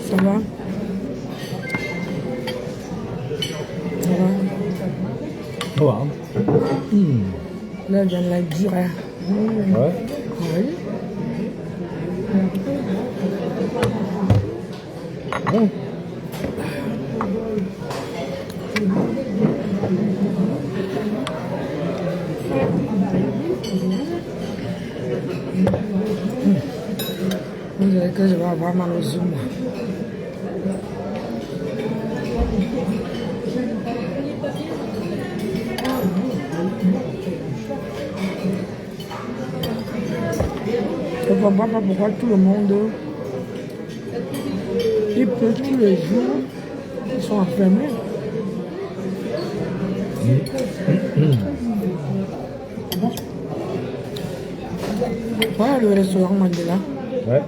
Ça va? Ça va? Ça va. Là, il y a de la dure. Hein. Ouais. Oui. Bon. On dirait que je vais avoir mal aux yeux, moi. Je ne comprends pas pourquoi tout le monde, il pleut tous les jours, ils sont enfermés. Voilà le restaurant Mandela. Ouais.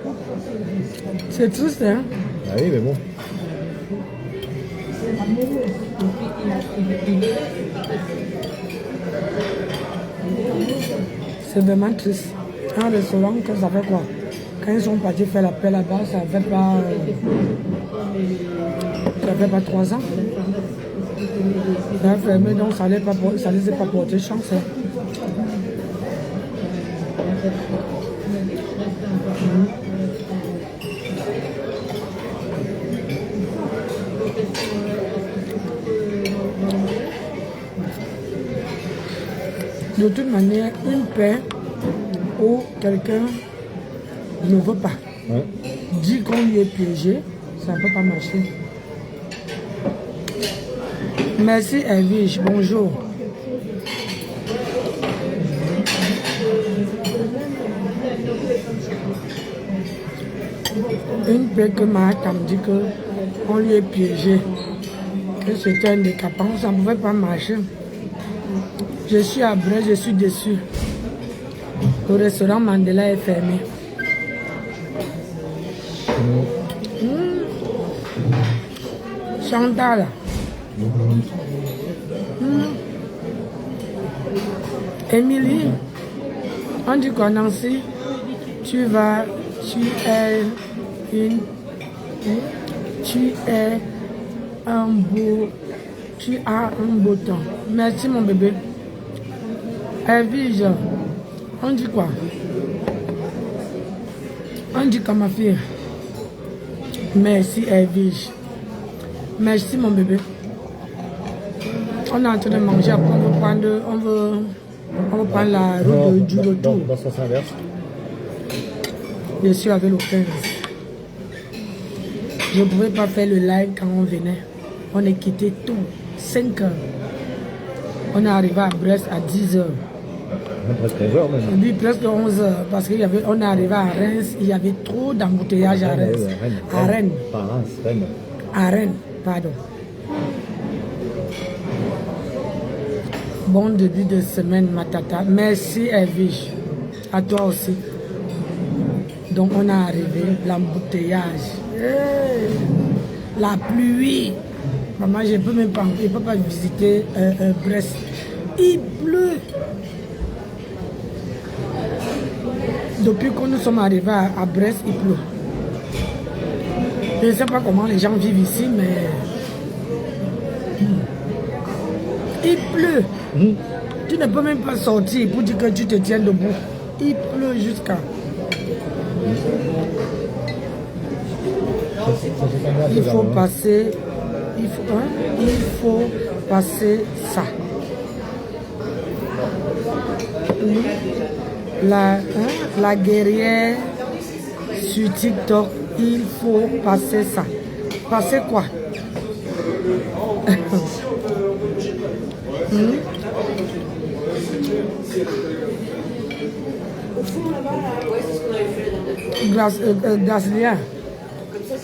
C'est triste, hein? Ah oui, mais bon. C'est vraiment triste. Un restaurant, que ça fait quoi? Quand ils sont partis faire la paix là-bas, ça fait pas 3 ans. Ça a fermé, donc ça ne laissait pas porter chance. Hein. De toute manière, une paix où quelqu'un ne veut pas dit qu'on lui est piégé, ça ne peut pas marcher. Merci Elvige, bonjour. Une paix que Martha me dit qu'on lui est piégé, que c'était un décapant, ça ne pouvait pas marcher. Je suis à Brest, je suis déçu. Le restaurant Mandela est fermé. Chantal. Émilie, on dit quoi Nancy? Tu as un beau temps. Merci mon bébé. Elvige, on dit quoi? On dit quoi ma fille? Merci Elvige. Merci mon bébé. On est en train de manger, après on veut prendre la route du retour. Dans sens inverse. Je suis avec le 15. Je ne pouvais pas faire le live quand on venait. On est quitté tôt, 5 heures. On est arrivé à Brest à 10 heures. Presque 11 heures même. Et puis presque 11 heures, parce qu'on est arrivé à Reims, il y avait trop d'embouteillages à Reims. À Rennes. Pas Reims, Rennes. À Rennes, pardon. Bon début de semaine, ma tata. Merci, Elvige. À toi aussi. Donc, on est arrivé, l'embouteillage. Hey, la pluie. Maman, je ne peux pas visiter Brest. Il pleut. Depuis que nous sommes arrivés à Brest, il pleut. Je ne sais pas comment les gens vivent ici, mais il pleut. Tu ne peux même pas sortir pour dire que tu te tiens debout. Il pleut jusqu'à... Il faut passer, il faut passer ça. La guerrière sur TikTok, il faut passer ça. Passer quoi? Gracien,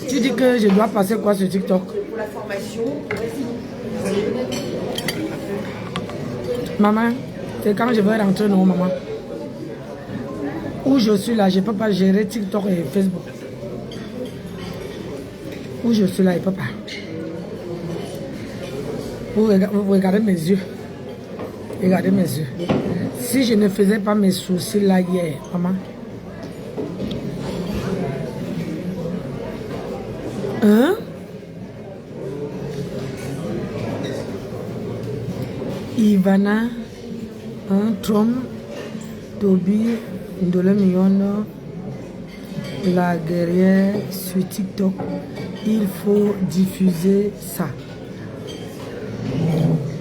tu dis que je dois passer quoi sur TikTok? Pour la formation, Maman, c'est quand je vais rentrer, non, maman? Où je suis là, je ne peux pas gérer TikTok et Facebook. Où je suis là, je ne peux pas. Vous regardez mes yeux. Regardez mes yeux. Si je ne faisais pas mes sourcils là hier, maman. Hein? Ivana, Trump, Toby, Ndole Miyono, la guerrière sur TikTok. Il faut diffuser ça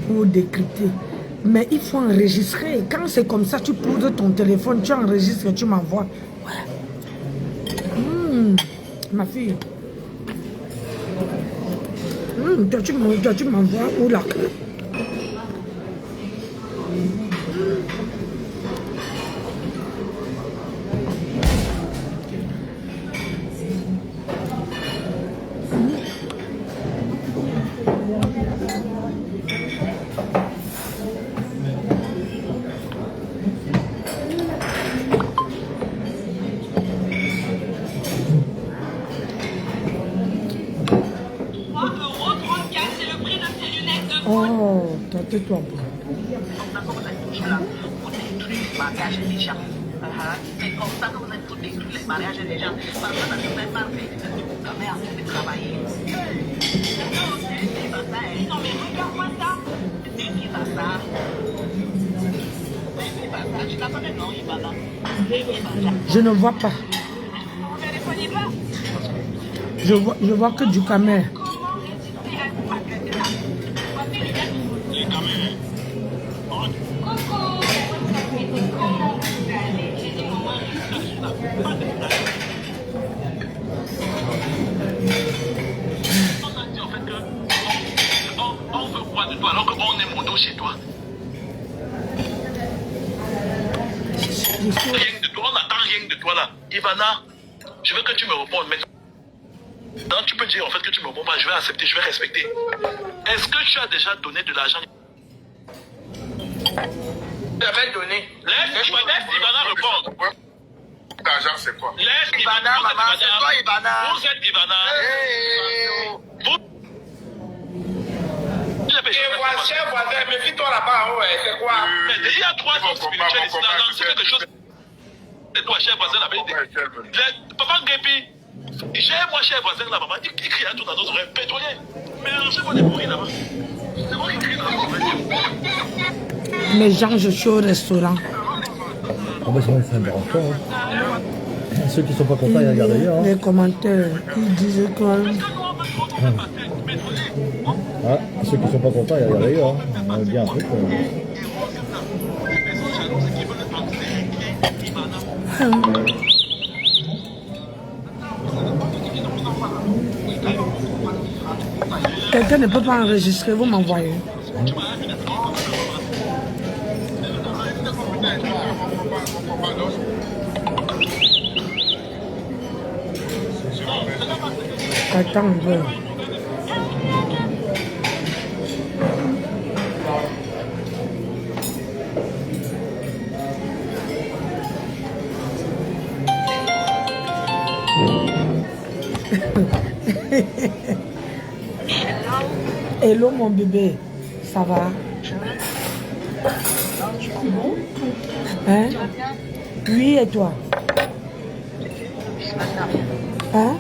pour décrypter. Mais il faut enregistrer. Quand c'est comme ça, tu poses ton téléphone, tu enregistres, tu m'envoies. Ouais. Ma fille. Toi, tu m'envoies où là? Oh, tais-toi un peu. Mariage des gens. C'est comme ça que vous êtes tous détruits les mariages des gens. Parce que ça ne fait pas ta mère de travailler. Non mais regarde-moi ça. C'est qui va ça? Tu n'as pas de nom, Ivana. Je ne vois pas. Vous ne téléphonez pas? Je vois que du camel. On veut quoi de toi alors qu'on est mono chez toi? Rien de toi, on n'attend rien de toi là. Ivana, je veux que tu me répondes maintenant. Donc tu peux dire en fait que tu me réponds pas, je vais accepter, je vais respecter. Est-ce que tu as déjà donné de l'argent? J'avais donné. Laisse Ivana répondre. L'argent, c'est quoi? Laisse Ivana, maman, c'est toi Ivana. Vous êtes Ivana. Cher voisin, méfie-toi là-bas, ouais, c'est quoi? Mais il y a 3 hommes spirituels ici, là, c'est quelque chose. C'est toi, cher voisin, là-bas. Papa Ngépi, j'ai moi, cher voisin, là, maman, il crie à tout dans nos oreilles, pétrolier. Mélangez-moi des bruits là-bas. C'est moi qui crie dans nos oreilles. Mais Jean, je suis au restaurant. Ah bah ça me dérange pas. Hein. Ceux qui sont pas contents, ils regardent ailleurs. Hein. Les commentaires, ils disent que... Ah, ceux qui sont pas contents, ils regardent ailleurs. Hein. On va dire un truc. Quelqu'un ne peut pas enregistrer, vous m'envoyez. Attends un peu. Hello mon bébé, ça va? Hein? Oui, et toi? Hein?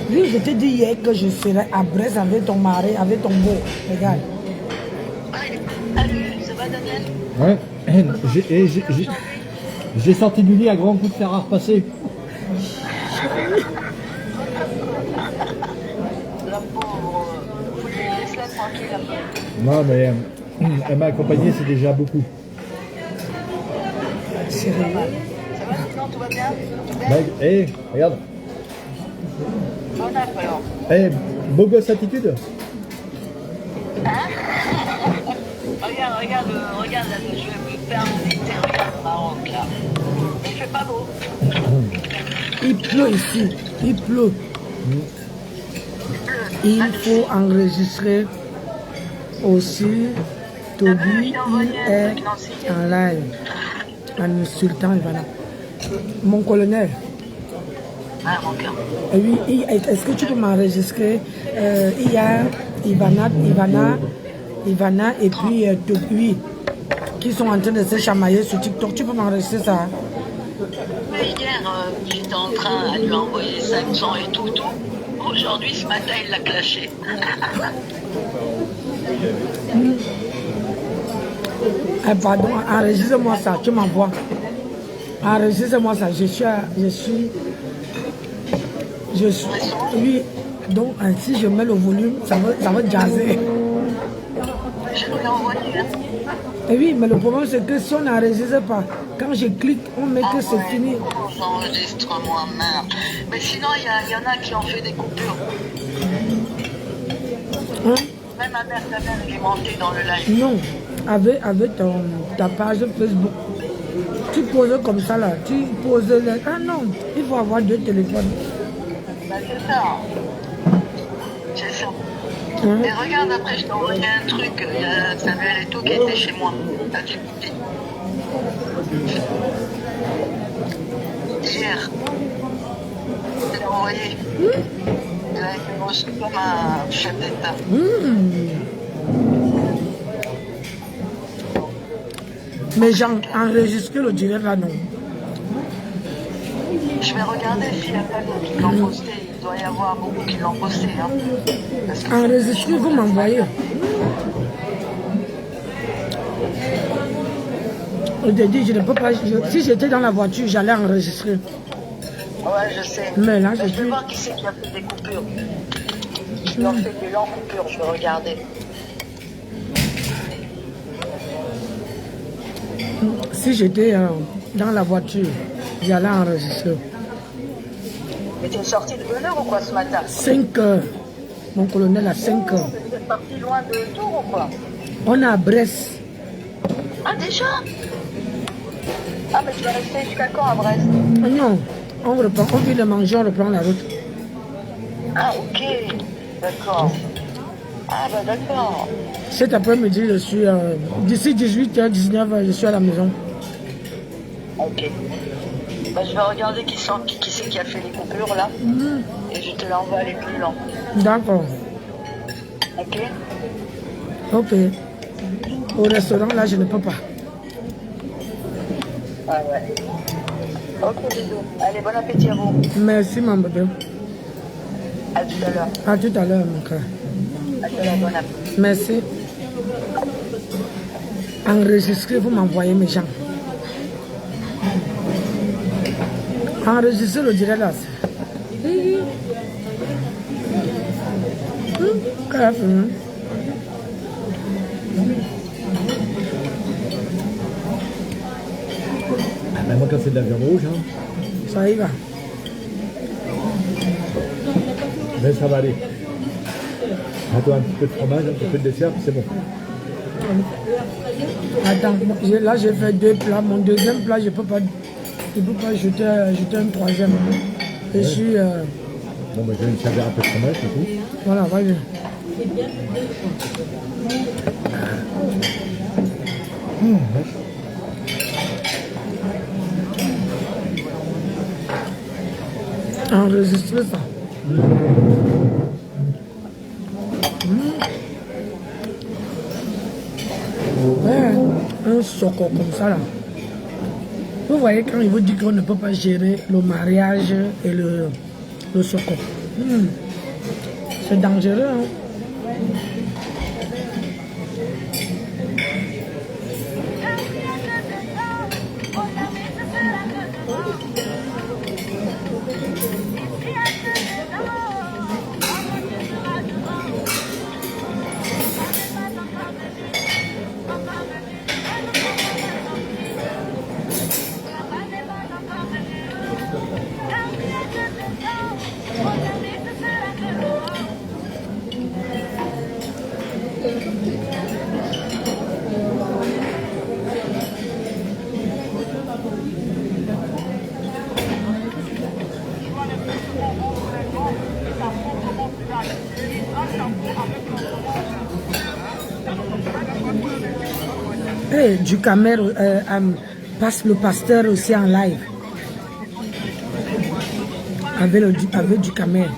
Oui, je t'ai dit hier que je serais à Brest avec ton mari, avec ton beau. Regarde. Ça va, Daniel? Ouais, j'ai sorti du lit à grands coups de fer à repasser. la pauvre. Laisse-la tranquille un peu. Non, mais elle m'a accompagné, c'est déjà beaucoup. Sérieux? Ça va sinon, tout va bien? Mec, hé, regarde. Bon app alors. Hé, beau gosse attitude. Regarde là, je vais me faire visiter, regarde le Maroc là. Il fait pas beau. Il pleut ici, il pleut. Il faut enregistrer aussi. Toby, il est en live, en insultant Ivana. Mon colonel. Ah, mon cœur. Oui, est-ce que tu peux m'enregistrer? Il y a Ivana et puis Toby qui sont en train de se chamailler sur TikTok. Tu peux m'enregistrer ça? Mais hier, j'étais en train de lui envoyer 500 et tout. Aujourd'hui, ce matin, il l'a clashé. Pardon, enregistre-moi ça, tu m'envoies. Enregistre-moi ça, je suis. Oui, donc si je mets le volume, ça va jazzer. Je vous l'ai envoyé, hein. Et oui, mais le problème c'est que si on n'enregistre pas, quand je clique, on met que c'est fini. J'enregistre moi-même. Mais sinon, il y en a qui ont fait des coupures. Hein? Même ma mère est montée dans le live. Non, avec ta page Facebook. Tu poses comme ça là, tu poses là. Ah non, il faut avoir 2 téléphones. Bah, c'est ça. C'est ça. Hein? Et regarde, après, je t'ai envoyé un truc. Il y a Samuel et tout qui était chez moi. À Djibouti. Hier. Je l'ai envoyé. Il a été reçu comme un chef d'État. Mais j'ai enregistré le direct là, non. Je vais regarder s'il n'y a pas d'autres qui l'ont posté. Il doit y avoir beaucoup qui l'ont posté. Hein. Parce que Enregistré, vous m'envoyez. Je te dis, je ne peux pas. Si j'étais dans la voiture, j'allais enregistrer. ouais, je sais. Mais là, je je vais suis. voir qui c'est qui a fait des coupures. Qui ont fait des longues coupures, je vais regarder. Si j'étais dans la voiture, j'allais enregistrer. Mais tu es sorti de bonne heure ou quoi ce matin? 5 heures. Mon colonel à 5 heures. Tu es parti loin de Tours ou quoi? On est à Brest. Ah, déjà? Ah, mais tu vas rester jusqu'à quand à Brest? Non, on reprend, on vient de manger, on reprend la route. Ah, ok. D'accord. Ah, bah d'accord. Cet après-midi, je suis d'ici 18h, 19h, je suis à la maison. Ok. Bah, je vais regarder qui c'est qui a fait les coupures là. Et je te l'envoie les plus longs. D'accord. Ok? Ok. Au restaurant, là, je ne peux pas. Ah ouais. Ok, bisous. Allez, bon appétit à vous. Merci, mon bébé. À tout à l'heure. À tout à l'heure, mon cœur. À tout à l'heure, bon appétit. Merci. Enregistrez, vous m'envoyez mes gens. Enregistrez le direct là. Même quand c'est de la viande rouge, hein. Ça y va. Mais ça va aller. Attends, un petit peu de fromage, un petit peu de dessert, puis c'est bon. Attends, là j'ai fait 2 plats. Mon deuxième plat, je ne peux pas ajouter un troisième. Je suis. Bon, bah, je vais me servir un peu de fromage, c'est tout. Voilà, vas-y. Enregistrez ça. Ouais, un soco comme ça là. Vous voyez quand il vous dit qu'on ne peut pas gérer le mariage et le soco. C'est dangereux, hein? Hey, du caméra passe le pasteur aussi en live avec du caméra.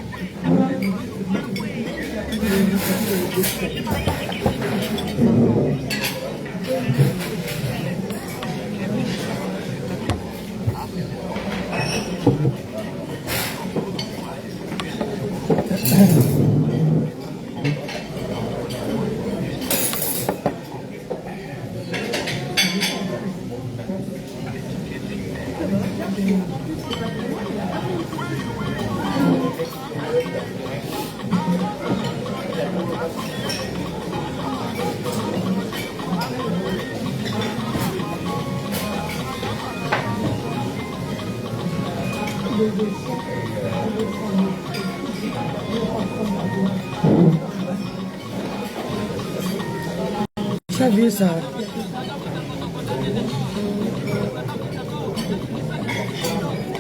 Tu as vu ça?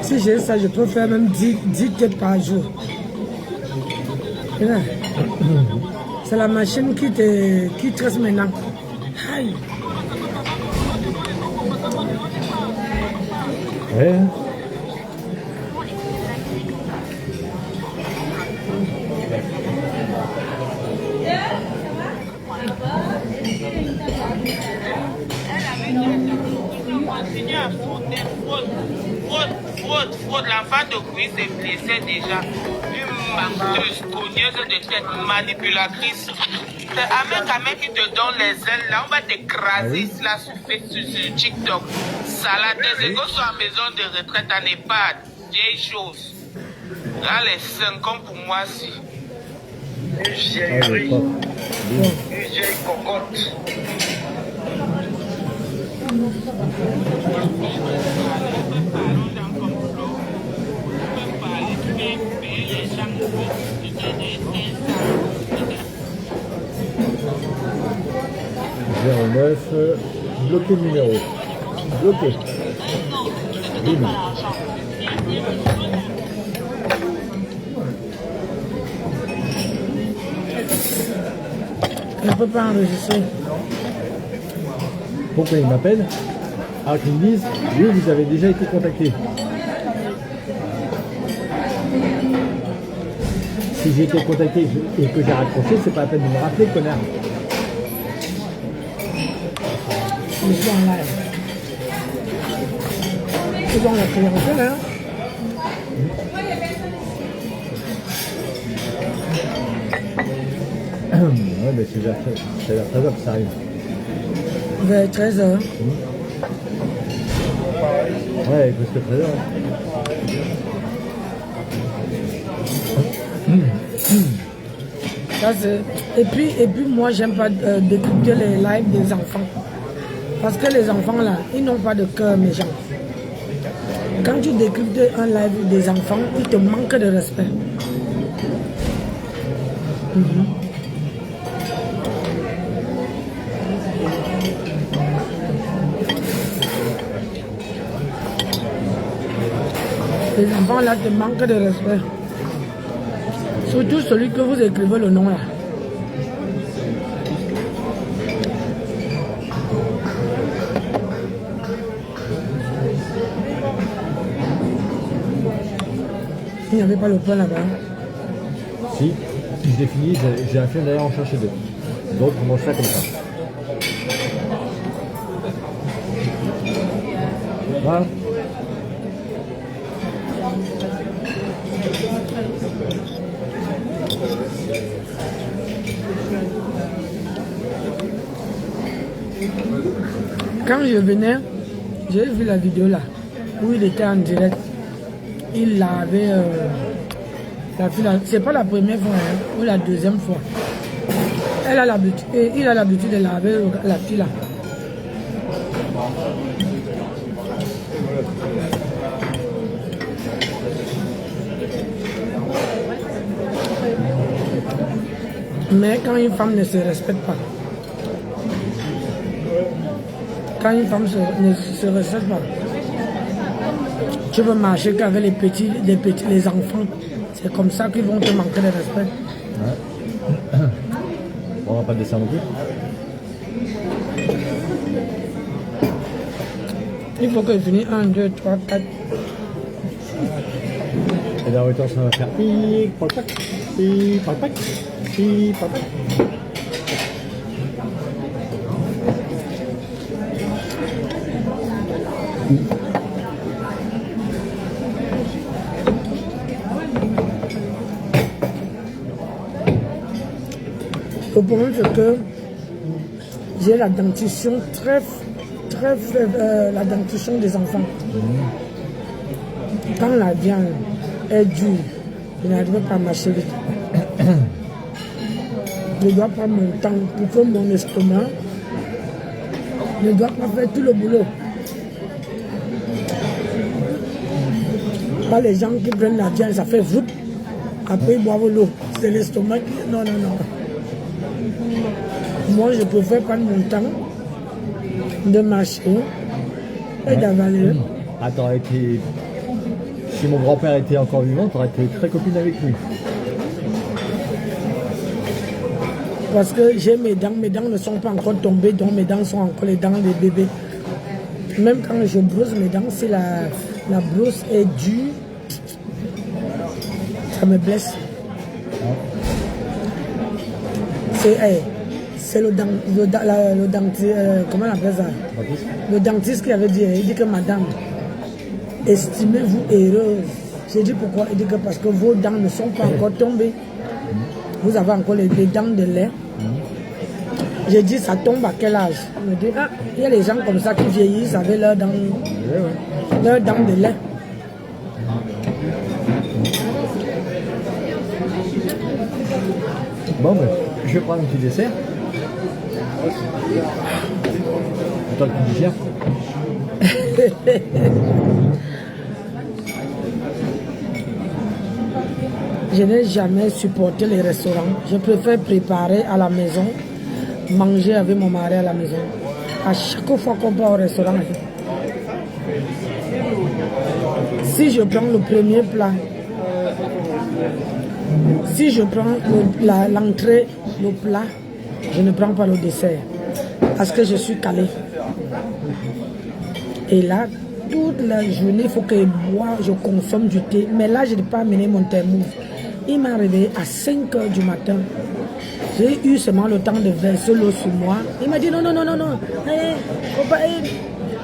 Si j'ai ça, je peux faire même 10 têtes par jour. C'est la machine qui tresse maintenant. Aïe. Ouais. Continue à frauder, fraude. L'enfant de Louis s'est blessé déjà. Une menteuse, cogneuse de tête, manipulatrice. C'est Ahmed Kamel qui te donne les ailes. Là, on va t'écraser là sur TikTok. Salade, tes égaux sont en maison de retraite en EHPAD. Vieille chose. Là, les 5 ans pour moi, si. Une vieille cocotte. Bloquer le numéro. Bloquer. Bim. On ne peut pas enregistrer. Pourquoi ils m'appellent? Alors qu'ils me disent, oui, vous avez déjà été contacté. Si j'ai été contacté et que j'ai raccroché, c'est pas la peine de me rappeler, connard. Je suis en live. Ils ont la priorité là. Ouais, mais c'est vers 13h que ça arrive. Vers 13h. Ouais, plus que 13h. Ça, et puis moi, j'aime pas décrypter les lives des enfants. Parce que les enfants là, ils n'ont pas de cœur méchant. Quand tu décryptes un live des enfants, ils te manquent de respect. Les enfants là te manquent de respect. Surtout celui que vous écrivez le nom là. Il n'y avait pas le pain là-bas. Si, j'ai fini, j'ai un film d'ailleurs en chercher deux. Donc on mange ça comme ça. Voilà. Quand je venais, j'ai vu la vidéo là, où il était en direct. Il avait la fille, c'est pas la première fois, hein, ou la deuxième fois. Elle a l'habitude, il a l'habitude de laver la fille là. Mais quand une femme ne se respecte pas, quand une femme ne se respecte pas, tu veux marcher qu'avec les enfants. C'est comme ça qu'ils vont te manquer de respect. Ouais. On va pas descendre non plus. Il faut que je finisse 1, 2, 3, 4. Et dans le temps, ça va faire pic, pac, pic, pac, pic, pac. Le problème c'est que j'ai la dentition très faible, la dentition des enfants. Quand la viande est dure, je n'arrive pas à mâcher vite. Je dois prendre mon temps pour que mon estomac ne doit pas faire tout le boulot. Pas les gens qui prennent la viande, ça fait vite. Après ils boivent l'eau. C'est l'estomac qui... Non. Moi, je préfère prendre mon temps de marcher et d'avaler. Ah, t'aurais été... Si mon grand-père était encore vivant, t'aurais été très copine avec lui. Parce que j'ai mes dents ne sont pas encore tombées, donc mes dents sont encore les dents des bébés. Même quand je brosse mes dents, si la brosse est dure, ça me blesse. C'est le dentiste, comment on appelle ça? Le dentiste qui avait dit, il dit que madame, estimez-vous heureuse. J'ai dit pourquoi? Il dit que parce que vos dents ne sont pas encore tombées. Vous avez encore les dents de lait. J'ai dit, ça tombe à quel âge? Il me dit, ah, il y a les gens comme ça qui vieillissent avec leurs dents de lait. Bon, ben, je vais prendre un petit dessert. Attends, tu digères. Je n'ai jamais supporté les restaurants. Je préfère préparer à la maison, manger avec mon mari à la maison. À chaque fois qu'on va au restaurant, si je prends le premier plat, si je prends l'entrée, le plat, je ne prends pas le dessert. Parce que je suis calée. Et là, toute la journée, il faut que je consomme du thé. Mais là, je n'ai pas amené mon thermos. Il m'a réveillé à 5 h du matin. J'ai eu seulement le temps de verser l'eau sur moi. Il m'a dit non.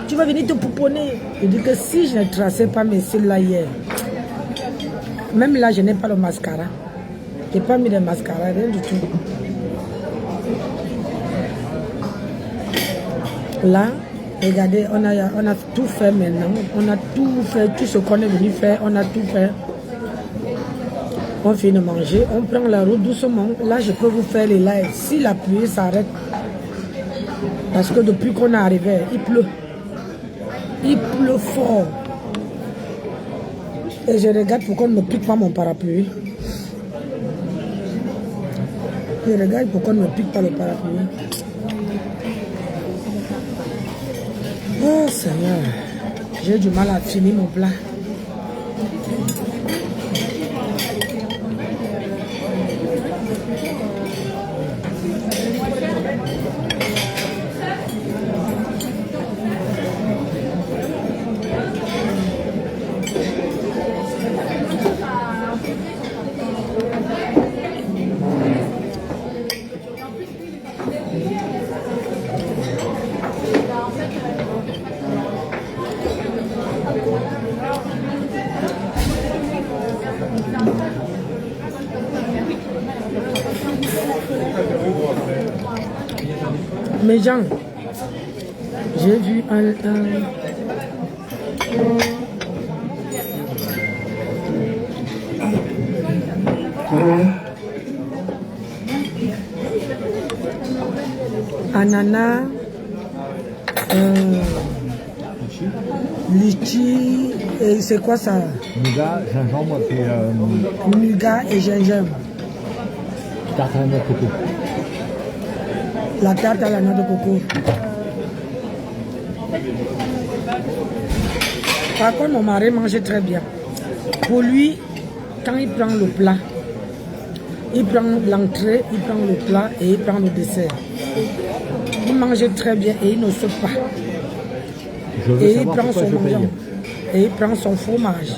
Tu vas venir te pouponner. Je dis que si je ne traçais pas mes cils là hier, même là, je n'ai pas le mascara. Je n'ai pas mis de mascara, rien du tout. Là, regardez, on a tout fait maintenant. On a tout fait, tout ce qu'on est venu faire, on a tout fait. On finit de manger, on prend la route doucement. Là, je peux vous faire les lives. Si la pluie s'arrête, parce que depuis qu'on est arrivé, il pleut. Il pleut fort. Et je regarde pourquoi on ne me pique pas mon parapluie. Je regarde pourquoi on ne me pique pas le parapluie. Oh Seigneur, j'ai du mal à finir mon plat. Mes gens, j'ai vu un ananas, litchi, et c'est quoi ça? Nougat, gingembre, puis... Nougat et gingembre. tarte à la noix de coco. La tarte à la noix de coco. Par contre, mon mari mange très bien. Pour lui, quand il prend le plat, il prend l'entrée, il prend le plat et il prend le dessert. Il mange très bien et il ne saute pas. Et il prend son mangeant. Et il prend son fromage.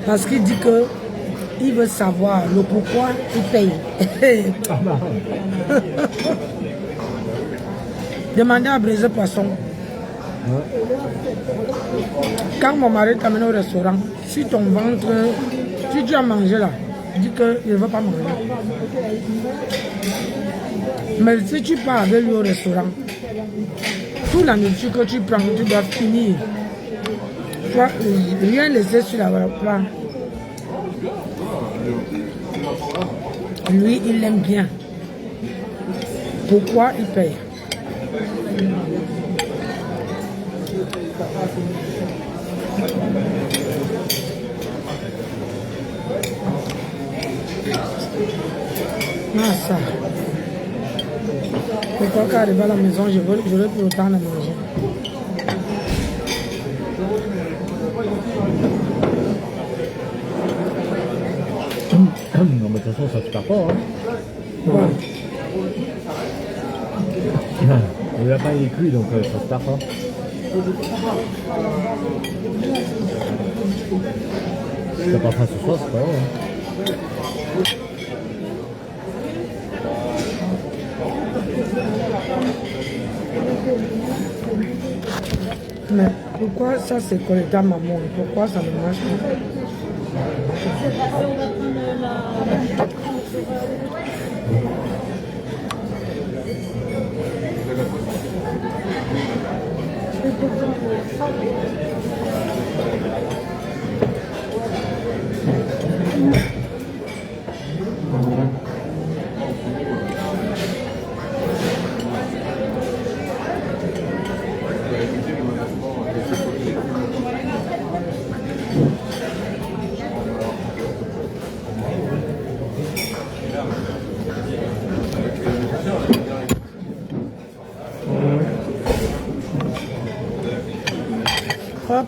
Parce qu'il dit que il veut savoir le pourquoi il paye. Demandez à Brésil Poisson. Quand mon mari t'amène au restaurant, si ton ventre, si tu as mangé là, dis qu'il ne veut pas manger. Mais si tu pars avec lui au restaurant, toute la nourriture que tu prends, tu dois finir. Tu dois rien laisser sur la plat. Lui, il l'aime bien. Pourquoi il paye? Ah ça. Pourquoi quand j'arrive à la maison, j'aurais plus autant de manger. Non, mais de toute façon, ça se perd pas. Hein. Ouais. Le lapin il est cuit, donc ça se perd pas. T'as pas faim ce soir, c'est pas grave. Mais pourquoi ça c'est collecté à maman? Pourquoi ça ne marche pas? Hop.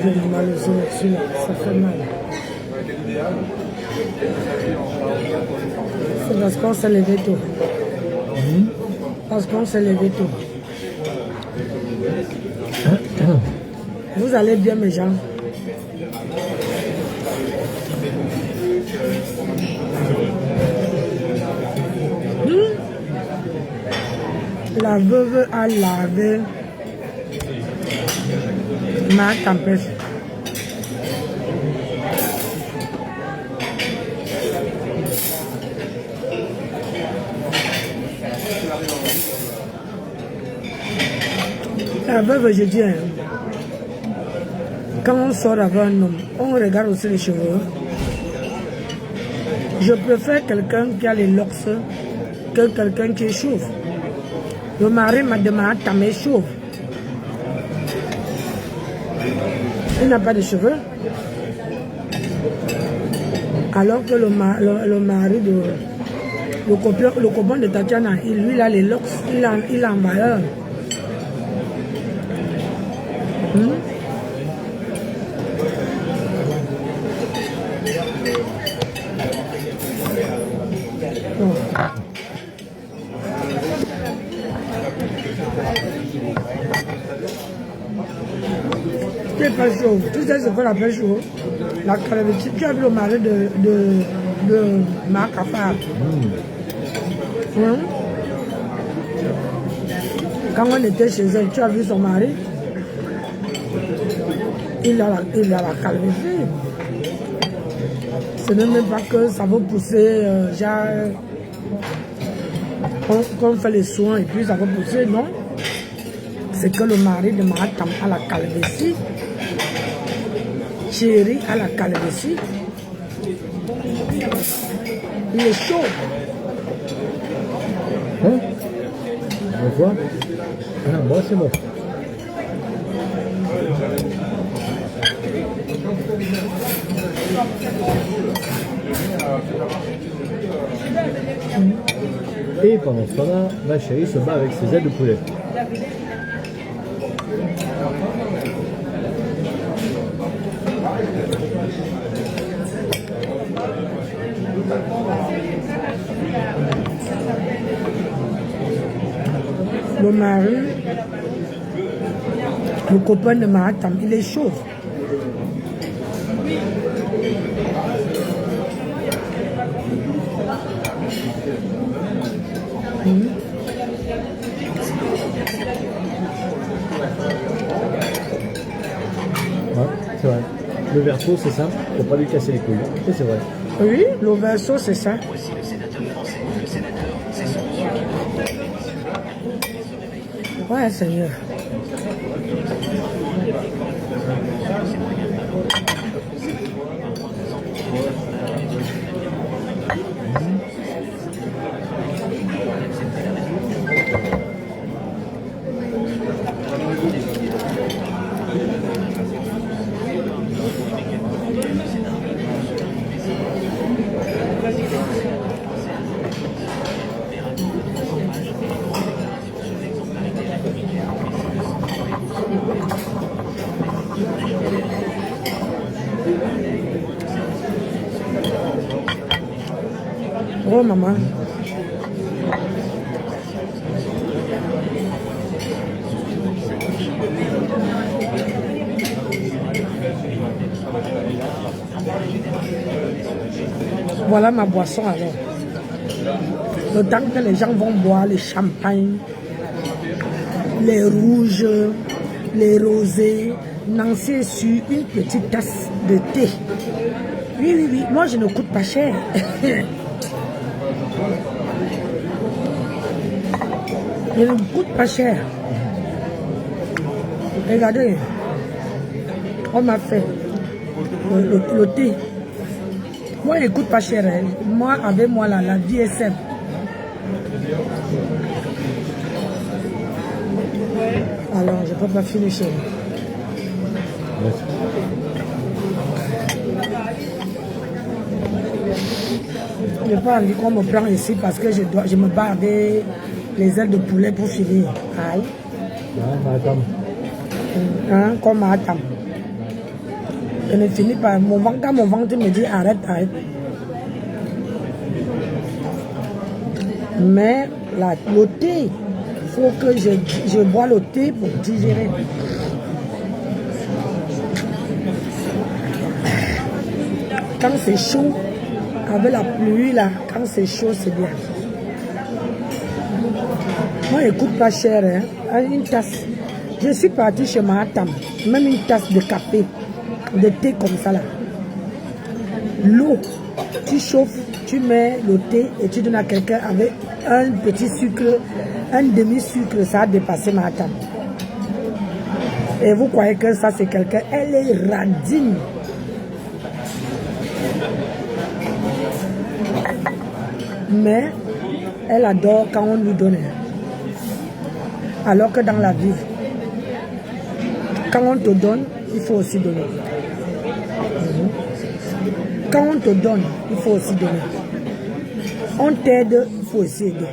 J'ai mal aux yeux là-dessus, ça fait mal. C'est parce qu'on s'est levé tôt. Parce qu'on s'est levé tôt. Vous allez bien mes gens? La veuve a lavé ma tempête. veuve, je dis, hein, quand on sort avec un homme, on regarde aussi les cheveux. Je préfère quelqu'un qui a les locks que quelqu'un qui est chauve. Le mari m'a demandé ta mère chauve. Il n'a pas de cheveux. Alors que le mari de le copain de Tatiana, lui il a les locks, il a en valeur. Tu n'es pas chaud. Tu sais ce qu'on appelle chaud? La calvitie. Tu as vu le mari de Marc Afar? Quand on était chez elle, tu as vu son mari? Il a la calvitie. Ce n'est même pas que ça va pousser, genre, qu'on fait les soins et puis ça va pousser, non. C'est que le mari de Mahatam a la calvitie. Chéri a la calvitie. Il est chaud. Hein? On voit? Ah, moi c'est bon. Et pendant ce temps-là, ma chérie se bat avec ses ailes de poulet. Le mari, le copain de Mahatam, il est chauve. Ouais, c'est vrai. Le verso, c'est ça, faut pas lui casser les couilles. Et c'est vrai. Oui, le verso, c'est ça. Ouais, Seigneur. Oh, maman. Voilà ma boisson alors. Le temps que les gens vont boire les champagnes, les rouges, les rosés, Nancy est sur une petite tasse de thé. Oui, oui, oui. Moi, je ne coûte pas cher. Je ne coûte pas cher. Regardez. On m'a fait le thé. Moi, il ne coûte pas cher. Hein. Moi, avec moi, là, la vie est simple. Alors, je ne peux pas finir chez vous. Je n'ai pas envie qu'on me prenne ici parce que je me barre les ailes de poulet pour finir. Aïe. Hein, comme Mahatam. Je ne finis pas. Quand mon ventre me dit arrête, arrête. Mais le thé, il faut que je bois le thé pour digérer. Quand c'est chaud, avec la pluie là, quand c'est chaud, c'est bien. Moi, il ne coûte pas cher, hein. Une tasse. Je suis partie chez Mahatam, même une tasse de café, de thé comme ça là. L'eau, tu chauffes, tu mets le thé et tu donnes à quelqu'un avec un petit sucre, un demi-sucre, ça a dépassé Mahatam. Et vous croyez que ça c'est quelqu'un, elle est radine. Mais elle adore quand on lui donne. Alors que dans la vie, quand on te donne, il faut aussi donner. Quand on te donne, il faut aussi donner. On t'aide, il faut aussi aider.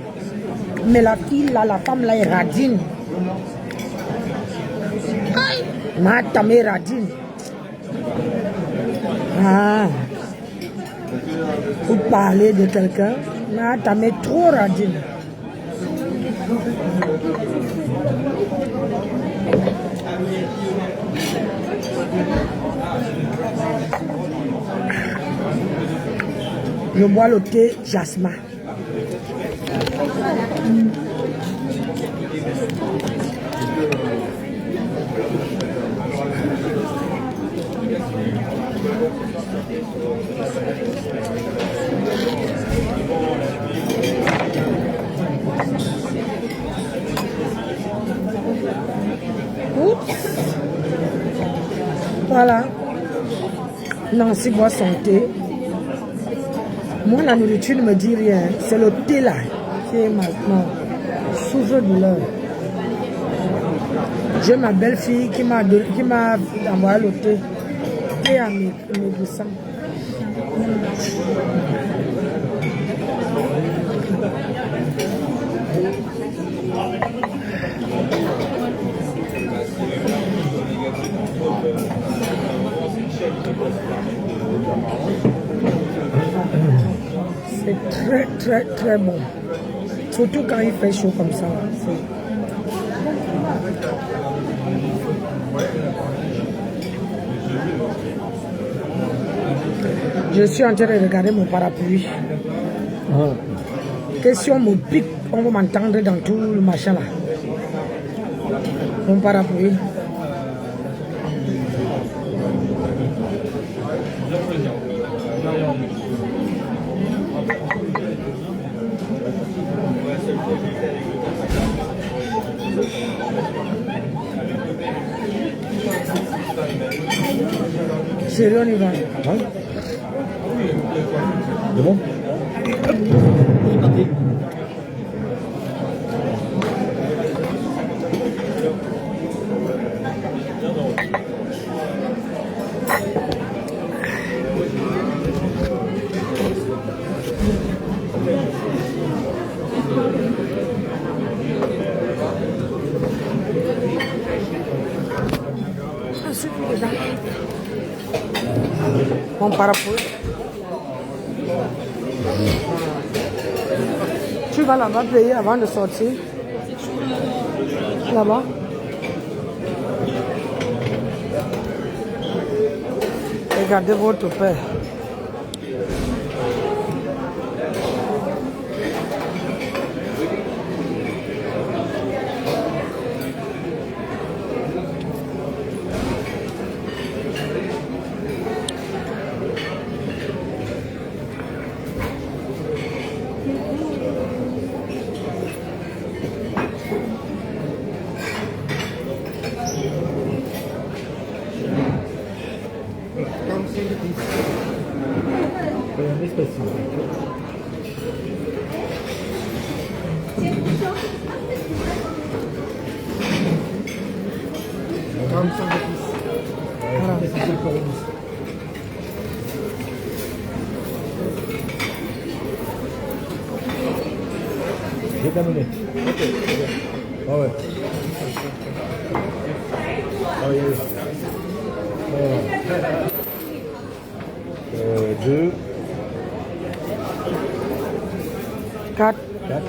Mais la fille là, la femme là est radine. Ma tamé radine. Ah. Pour parler de quelqu'un, ma tamé trop radine. Je bois le thé jasmin. Oups. Voilà. Nancy boit son thé. Moi, la nourriture ne me dit rien. C'est le thé là qui est maintenant souffre-douleur. J'ai ma belle-fille qui m'a envoyé le thé. Thé à mes poussins. C'est très très très bon. Surtout quand il fait chaud comme ça. Je suis en train de regarder mon parapluie. Que si on me pique, on va m'entendre dans tout le machin là. Mon parapluie. Sérieux, on y va. Hein? C'est bon? Mon parapluie. Tu vas là-bas payer avant de sortir. Là-bas. Regardez votre père. Je vais t'amener. Ok. Ah ouais. Ah oui, oui. Voilà. 2. 4. 4.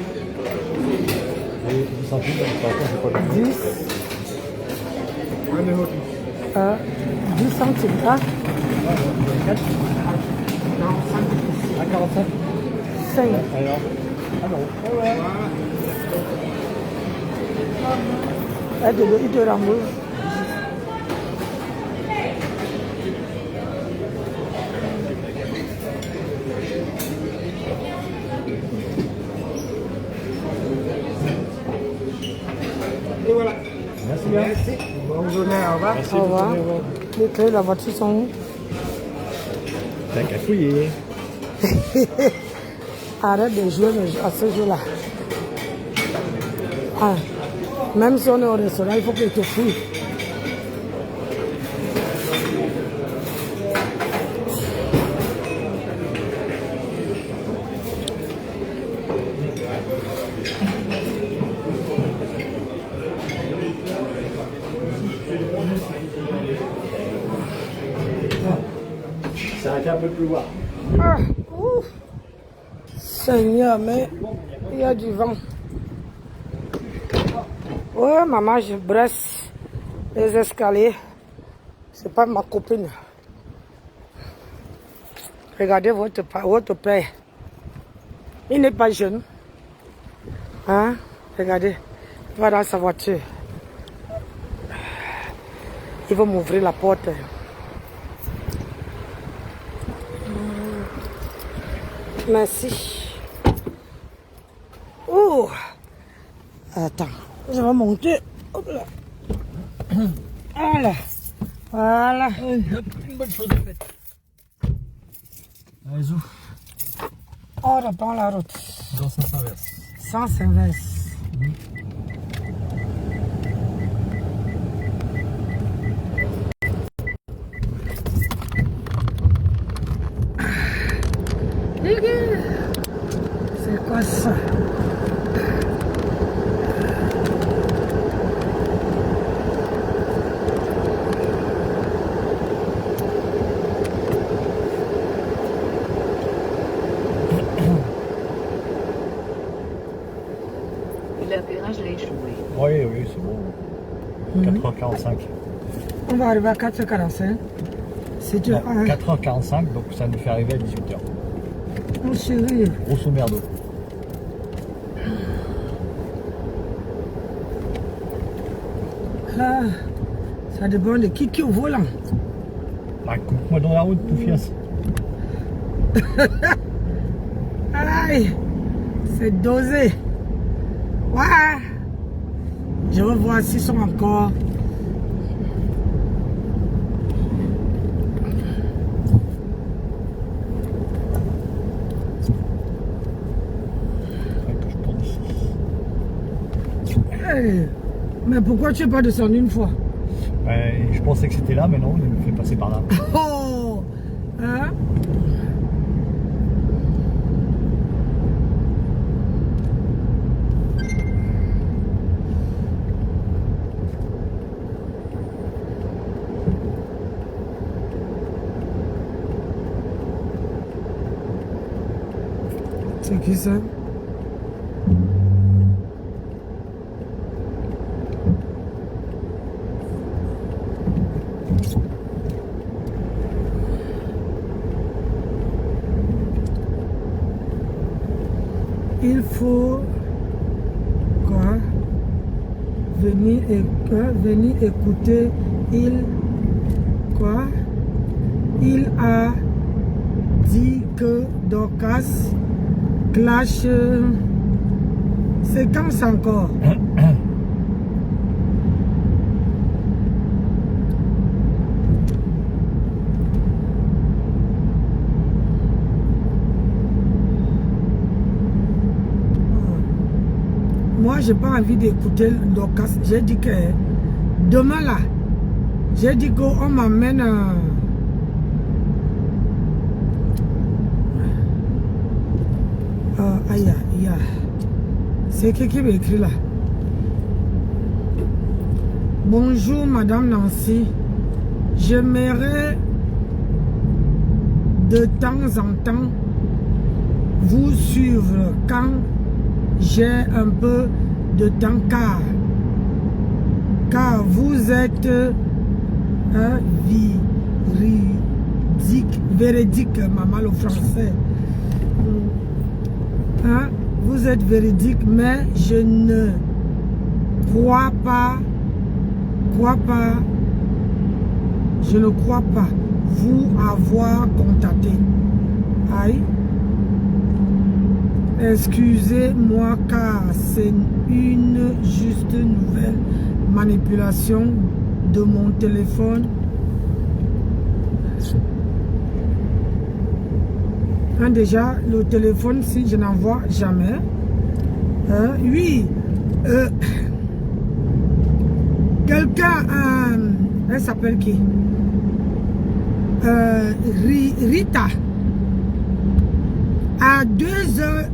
Et 10 centimes, par contre, c'est pas le 10. 10 centimes. Ah. 4. À 45. 5. Alors. Il te rembourse. Et voilà. Merci bien. Bonne journée à revoir. Au revoir. Les clés de la voiture sont où? T'as qu'à fouiller. Arrête de jouer à ce jeu-là. Ah. Même si on est au restaurant, il faut que tu fouilles. Ça a été un peu plus loin. Ah, ouf. Seigneur, mais il y a du vent. Ouais, maman, je brasse les escaliers. C'est pas ma copine. Regardez votre père. Il n'est pas jeune. Hein? Regardez. Il va dans sa voiture. Il va m'ouvrir la porte. Merci. Oh! Attends, je vais monter. Hop là. Voilà. Voilà. Une bonne chose de faite. Allez, zou. On reprend la route. Dans sens inverse. Sens inverse. C'est quoi ça? L'appairage l'a échoué. Oui, oui, c'est bon. 4h45. On va arriver à 4h45. C'est du 4h45, donc ça nous fait arriver à 18h. Oh chérie. Grosso merdo. Ah, ça dépend de qui est au volant. Bah, coupe-moi dans la route, poufias. Aïe, c'est dosé. Ouais. Je vais voir s'ils sont encore. Hey, mais pourquoi tu n'es pas descendu une fois? Je pensais que c'était là, mais non, il me fait passer par là. Oh, hein? C'est qui ça? Il faut quoi? Venir écouter. Il a dit que Dorcas clash. C'est quand ça encore? Moi, j'ai pas envie d'écouter Dorcas. J'ai dit que demain là, j'ai dit qu'on m'amène. Aïe, aïe. C'est qui m'a écrit là? Bonjour Madame Nancy. J'aimerais de temps en temps vous suivre quand j'ai un peu de temps car vous êtes véridique, maman le français. Hein? Vous êtes véridique, mais je ne crois pas vous avoir contacté. Aïe. Excusez-moi car c'est une juste nouvelle manipulation de mon téléphone. Déjà, le téléphone, si je n'en vois jamais. Oui. Quelqu'un, elle s'appelle qui? Rita. À 2h,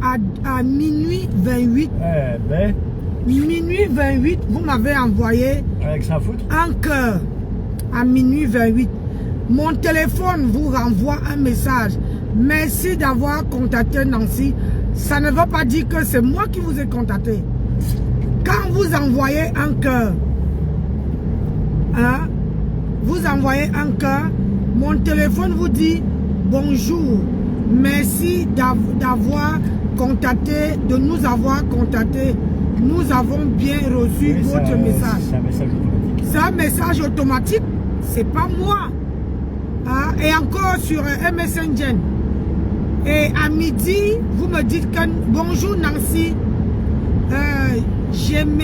à minuit 28. Minuit 28, vous m'avez envoyé avec ça à foutre un cœur. À minuit 28. Mon téléphone vous renvoie un message. Merci d'avoir contacté Nancy. Ça ne veut pas dire que c'est moi qui vous ai contacté. Quand vous envoyez un cœur, hein, vous envoyez un cœur, mon téléphone vous dit bonjour, merci d'avoir contacté, de nous avoir contacté. Nous avons bien reçu votre message. C'est un message automatique. C'est un message automatique, c'est pas moi. Hein? Et encore sur MSN. Et à midi, vous me dites que bonjour Nancy, j'aime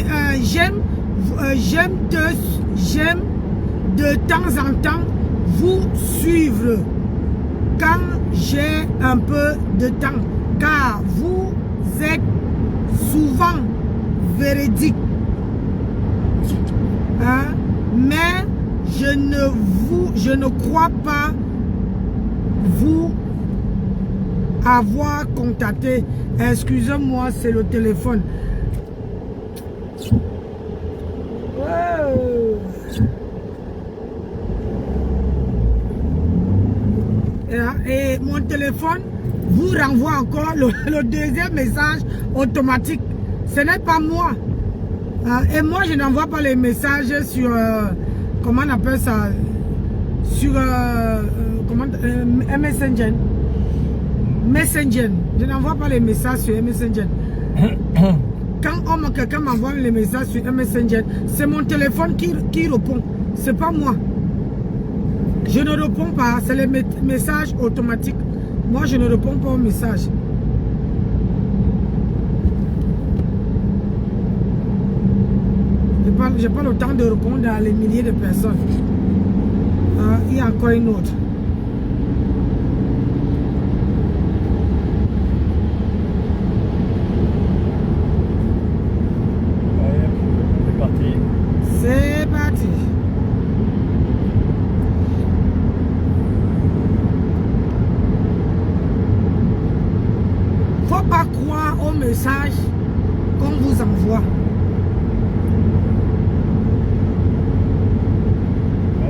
de temps en temps vous suivre quand j'ai un peu de temps, car vous êtes souvent véridique. Hein? Mais je ne crois pas vous avoir contacté. Excusez-moi, c'est le téléphone. Et mon téléphone vous renvoie encore le deuxième message automatique. Ce n'est pas moi. Et moi, je n'envoie pas les messages sur... comment on appelle ça? Sur... MSN. Messenger. Je n'envoie pas les messages sur Messenger. Quand quelqu'un m'envoie les messages sur Messenger, c'est mon téléphone qui répond. C'est pas moi. Je ne réponds pas. C'est les messages automatiques. Moi, je ne réponds pas aux messages. Je n'ai pas le temps de répondre à les milliers de personnes. Il y a encore une autre. C'est parti. Faut pas croire au message qu'on vous envoie.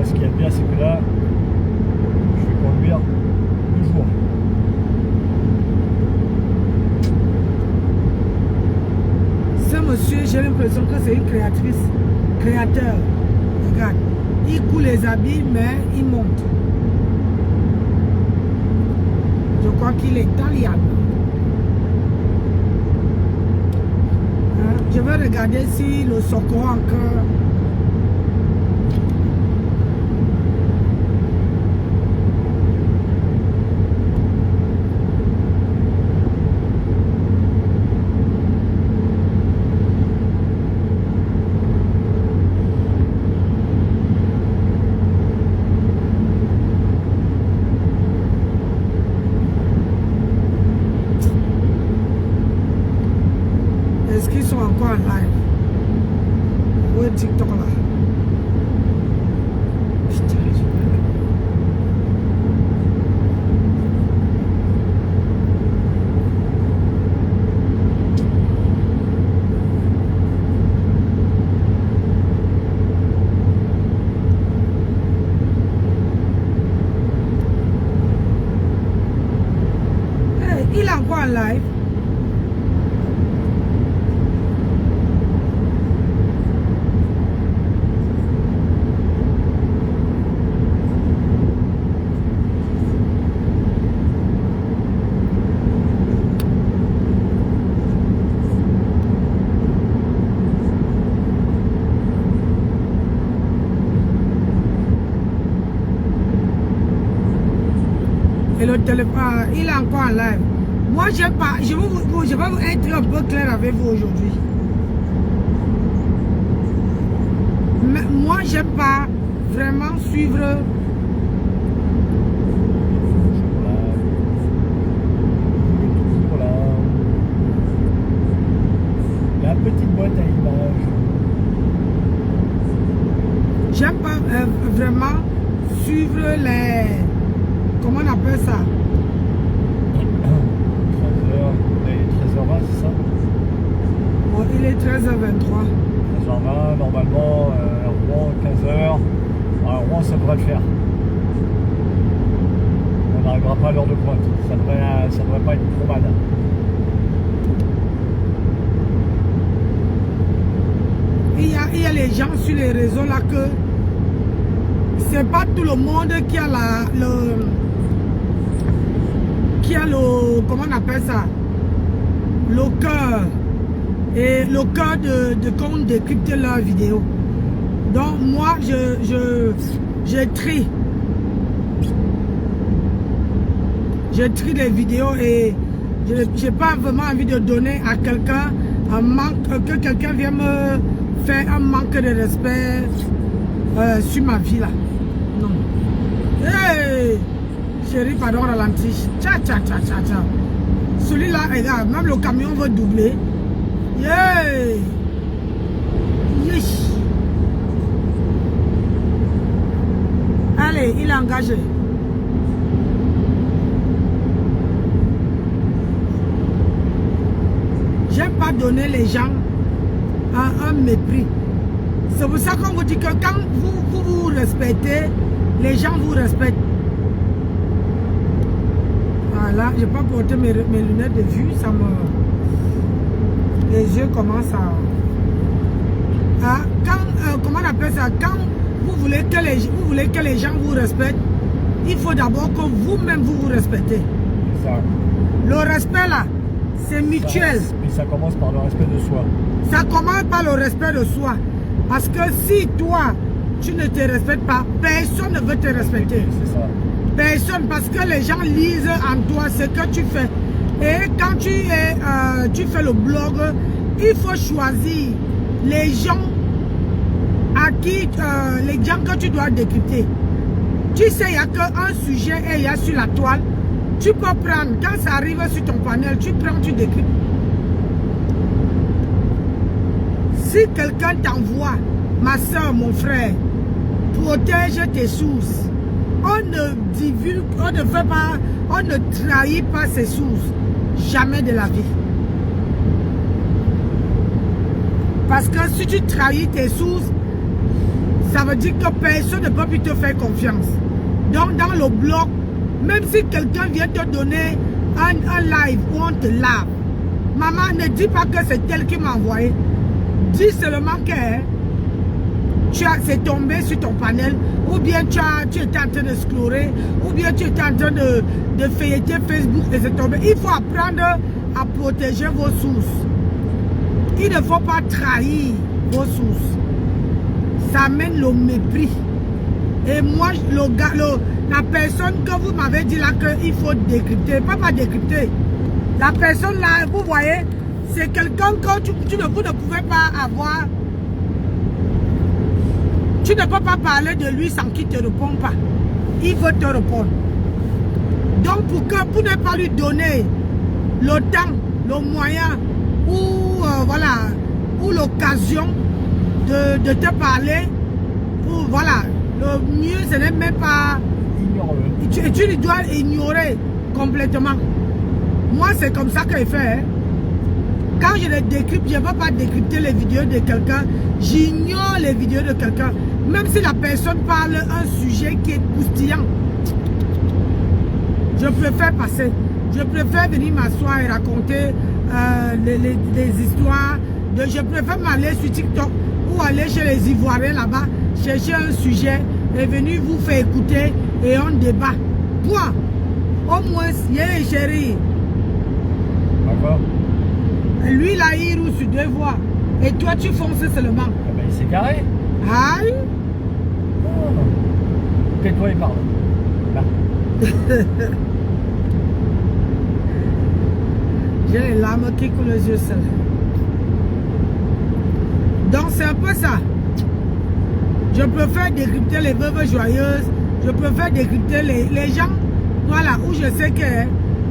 Ce qui est bien, c'est que là, je vais conduire toujours. Ce monsieur, j'ai l'impression que c'est une créatrice. Créateur. Regarde. Il coule les habits, mais il monte. Je crois qu'il est italien. Hein? Je vais regarder si le Soko encore... Est-ce qu'ils sont encore en live? Où est TikTok là? Putain, il est encore en live. Et le téléphone, il est encore en live. Moi, j'aime pas. Je vais être un peu clair avec vous aujourd'hui. Moi, j'aime pas vraiment suivre. Voilà. La petite boîte à images. J'aime pas vraiment suivre les... Comment on appelle ça? 13h20, c'est ça? Bon, il est 13h23. 13h20, normalement, Rouen, 15h. À Rouen, ça devrait le faire. On n'arrivera pas à l'heure de pointe. Ça devrait pas être trop mal. Il y a les gens sur les réseaux là que c'est pas tout le monde qui a comment on appelle ça, le cœur et le cœur de qu'on décrypte leurs vidéos. Donc moi je trie les vidéos et j'ai pas vraiment envie de donner à quelqu'un un manque, que quelqu'un vienne me faire un manque de respect sur ma vie là. Non. Hey! Chérie, pardon, ralentis. Tcha. Celui-là, regarde, même le camion veut doubler. Yeah! Yes. Allez, il est engagé. J'aime pas donner les gens un mépris. C'est pour ça qu'on vous dit que quand vous respectez, les gens vous respectent. Voilà, je n'ai pas porté mes lunettes de vue, ça me... Les yeux commencent à... comment on appelle ça? Quand vous voulez que les gens vous respectent, il faut d'abord que vous-même vous respectez. Ça. Le respect là, c'est mutuel. Et ça commence par le respect de soi. Ça commence par le respect de soi. Parce que si toi, tu ne te respectes pas, personne ne veut te respecter. C'est ça. Personne, parce que les gens lisent en toi ce que tu fais. Et quand tu fais le blog, il faut choisir les gens à qui, les gens que tu dois décrypter. Tu sais, il n'y a qu'un sujet et il y a sur la toile. Tu peux prendre, quand ça arrive sur ton panel, tu prends, tu décryptes. Si quelqu'un t'envoie, ma soeur, mon frère, protège tes sources. On ne divulgue, on ne fait pas, on ne trahit pas ses sources. Jamais de la vie. Parce que si tu trahis tes sources, ça veut dire que personne ne peut plus te faire confiance. Donc dans le blog, même si quelqu'un vient te donner un live où on te lave, maman, ne dis pas que c'est elle qui m'a envoyé. Dis seulement que c'est tombé sur ton panel, ou bien tu étais en train de scroller, ou bien tu étais en train de feuilleter Facebook et c'est tombé. Il faut apprendre à protéger vos sources. Il ne faut pas trahir vos sources. Ça amène le mépris. Et moi, la personne que vous m'avez dit là qu'il faut décrypter, pas décrypter. La personne là, vous voyez, c'est quelqu'un que vous ne pouvez pas avoir. Tu ne peux pas parler de lui sans qu'il ne te réponde pas. Il veut te répondre. Donc pour ne pas lui donner le temps, le moyen ou voilà, ou l'occasion de te parler, voilà, le mieux ce n'est même pas. Ignore-le. Tu dois ignorer complètement. Moi c'est comme ça que je fais. Hein. Quand je les décrypte, je ne vais pas décrypter les vidéos de quelqu'un. J'ignore les vidéos de quelqu'un. Même si la personne parle un sujet qui est croustillant. Je préfère passer. Je préfère venir m'asseoir et raconter des histoires. Je préfère m'aller sur TikTok ou aller chez les Ivoiriens là-bas, chercher un sujet et venir vous faire écouter et on débat. Moi, au moins, yeah, chérie. D'accord. Lui, là, il roule sur 2 voies. Et toi, tu fonces seulement. Ah ben, il s'est carré. Aïe. Oh. Tais-toi et parle. Là. J'ai les larmes qui coulent les yeux seuls. Donc, c'est un peu ça. Je préfère décrypter les veuves joyeuses. Je préfère décrypter les gens, voilà, où je sais que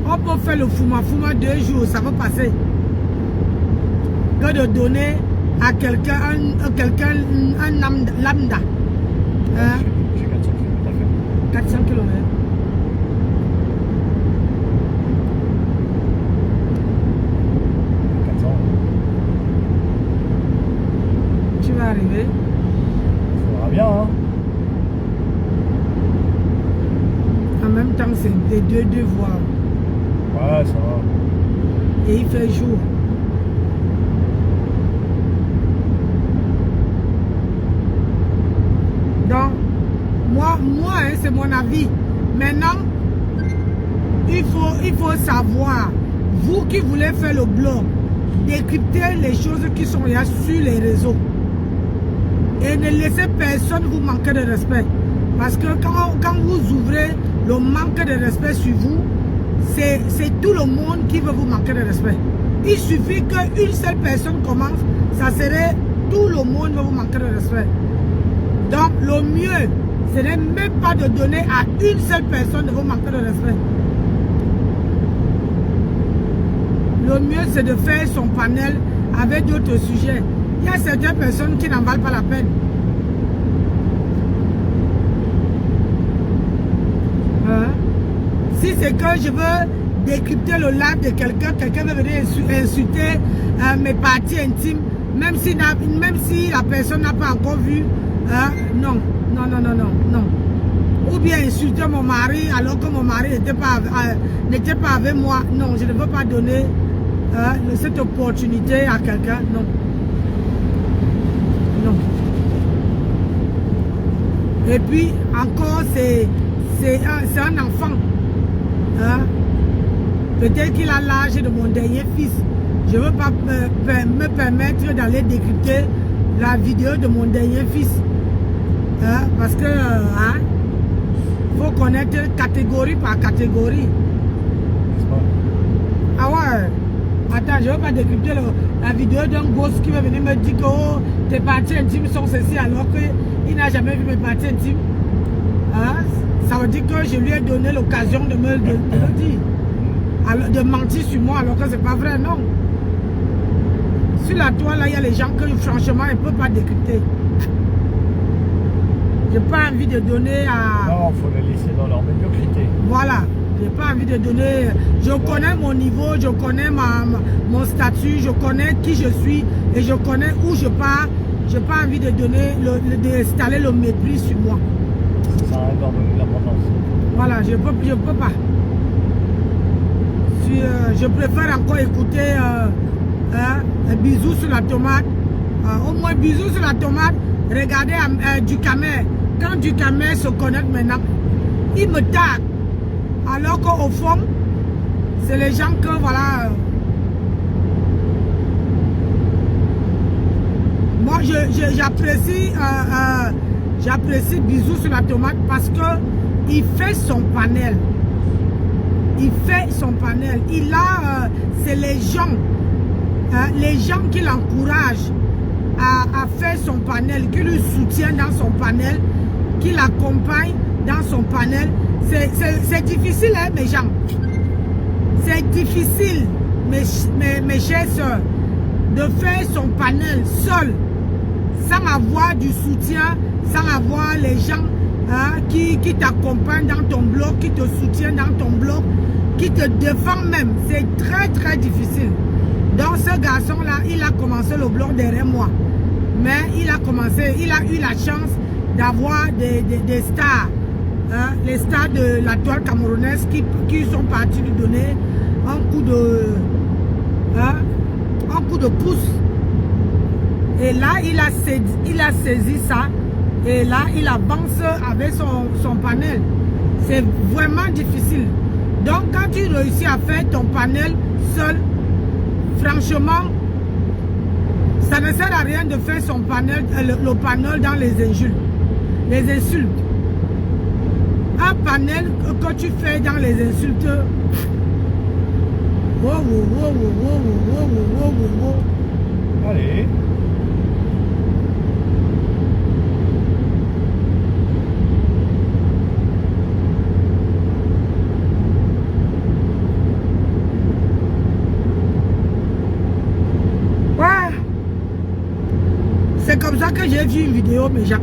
on peut faire le fouma-fouma 2 jours, ça va passer. Que de donner à quelqu'un un lambda. Hein? J'ai 400 km à faire. 400 km. Tu vas arriver. Ça va bien, hein? En même temps, c'est des deux voies. Ouais, ça va. Et il fait jour. Donc, moi hein, c'est mon avis. Maintenant, il faut savoir, vous qui voulez faire le blog, décrypter les choses qui sont là sur les réseaux. Et ne laissez personne vous manquer de respect. Parce que quand vous ouvrez le manque de respect sur vous, c'est tout le monde qui veut vous manquer de respect. Il suffit qu'une seule personne commence, ça serait tout le monde veut vous manquer de respect. Donc le mieux, ce n'est même pas de donner à une seule personne de vous manquer de respect. Le mieux, c'est de faire son panel avec d'autres sujets. Il y a certaines personnes qui n'en valent pas la peine. Hein? Si c'est que je veux décrypter le live de quelqu'un, quelqu'un veut venir insulter mes parties intimes, même si la personne n'a pas encore vu, non. Ou bien insulter mon mari alors que mon mari n'était pas avec moi. Non, je ne veux pas donner cette opportunité à quelqu'un, non. Et puis encore, c'est un enfant. Hein? Peut-être qu'il a l'âge de mon dernier fils. Je ne veux pas me permettre d'aller décrypter la vidéo de mon dernier fils. Hein? Parce que faut connaître catégorie par catégorie. Ah ouais. Attends, je ne veux pas décrypter la vidéo d'un gosse qui va venir me dire que oh, tes parties intimes sont ceci alors qu'il n'a jamais vu mes parties intimes. Hein? Ça veut dire que je lui ai donné l'occasion de me le dire. Alors, de mentir sur moi alors que c'est pas vrai, non. Sur la toile, là, il y a les gens que franchement, ils ne peuvent pas décrypter. J'ai pas envie de donner à... Non, il faut les laisser dans leur médiocrité. Voilà. J'ai pas envie de donner... Je connais mon niveau, je connais mon statut, je connais qui je suis et je connais où je pars. J'ai pas envie de donner, d'installer le mépris sur moi. Ça arrête d'en donner l'importance. Voilà, je peux pas. Je préfère encore écouter bisous sur la tomate. Au moins bisous sur la tomate. Regardez Ducamer. Quand Ducamer se connecte maintenant, il me tague. Alors qu'au fond, c'est les gens que voilà. Moi, j'apprécie bisous sur la tomate parce que il fait son panel. Il fait son panel. Il a, c'est les gens qui l'encouragent à faire son panel, qui lui soutiennent dans son panel, qui l'accompagnent dans son panel. C'est difficile, hein, mes gens. C'est difficile, mes chères soeurs, de faire son panel seul, sans avoir du soutien, sans avoir les gens qui t'accompagnent dans ton blog, qui te soutiennent dans ton blog, qui te défendent même. C'est très très difficile. Donc ce garçon-là, il a commencé le blog derrière moi. Mais il a eu la chance d'avoir des stars. Les stars de la toile camerounaise qui sont partis lui donner un coup de pouce. Et là, il a saisi ça. Et là, il avance avec son panel. C'est vraiment difficile. Donc, quand tu réussis à faire ton panel seul, franchement, ça ne sert à rien de faire son panel, le panel dans les insultes. Un panel que tu fais dans les insultes. Allez. que j'ai vu une vidéo, mes gens.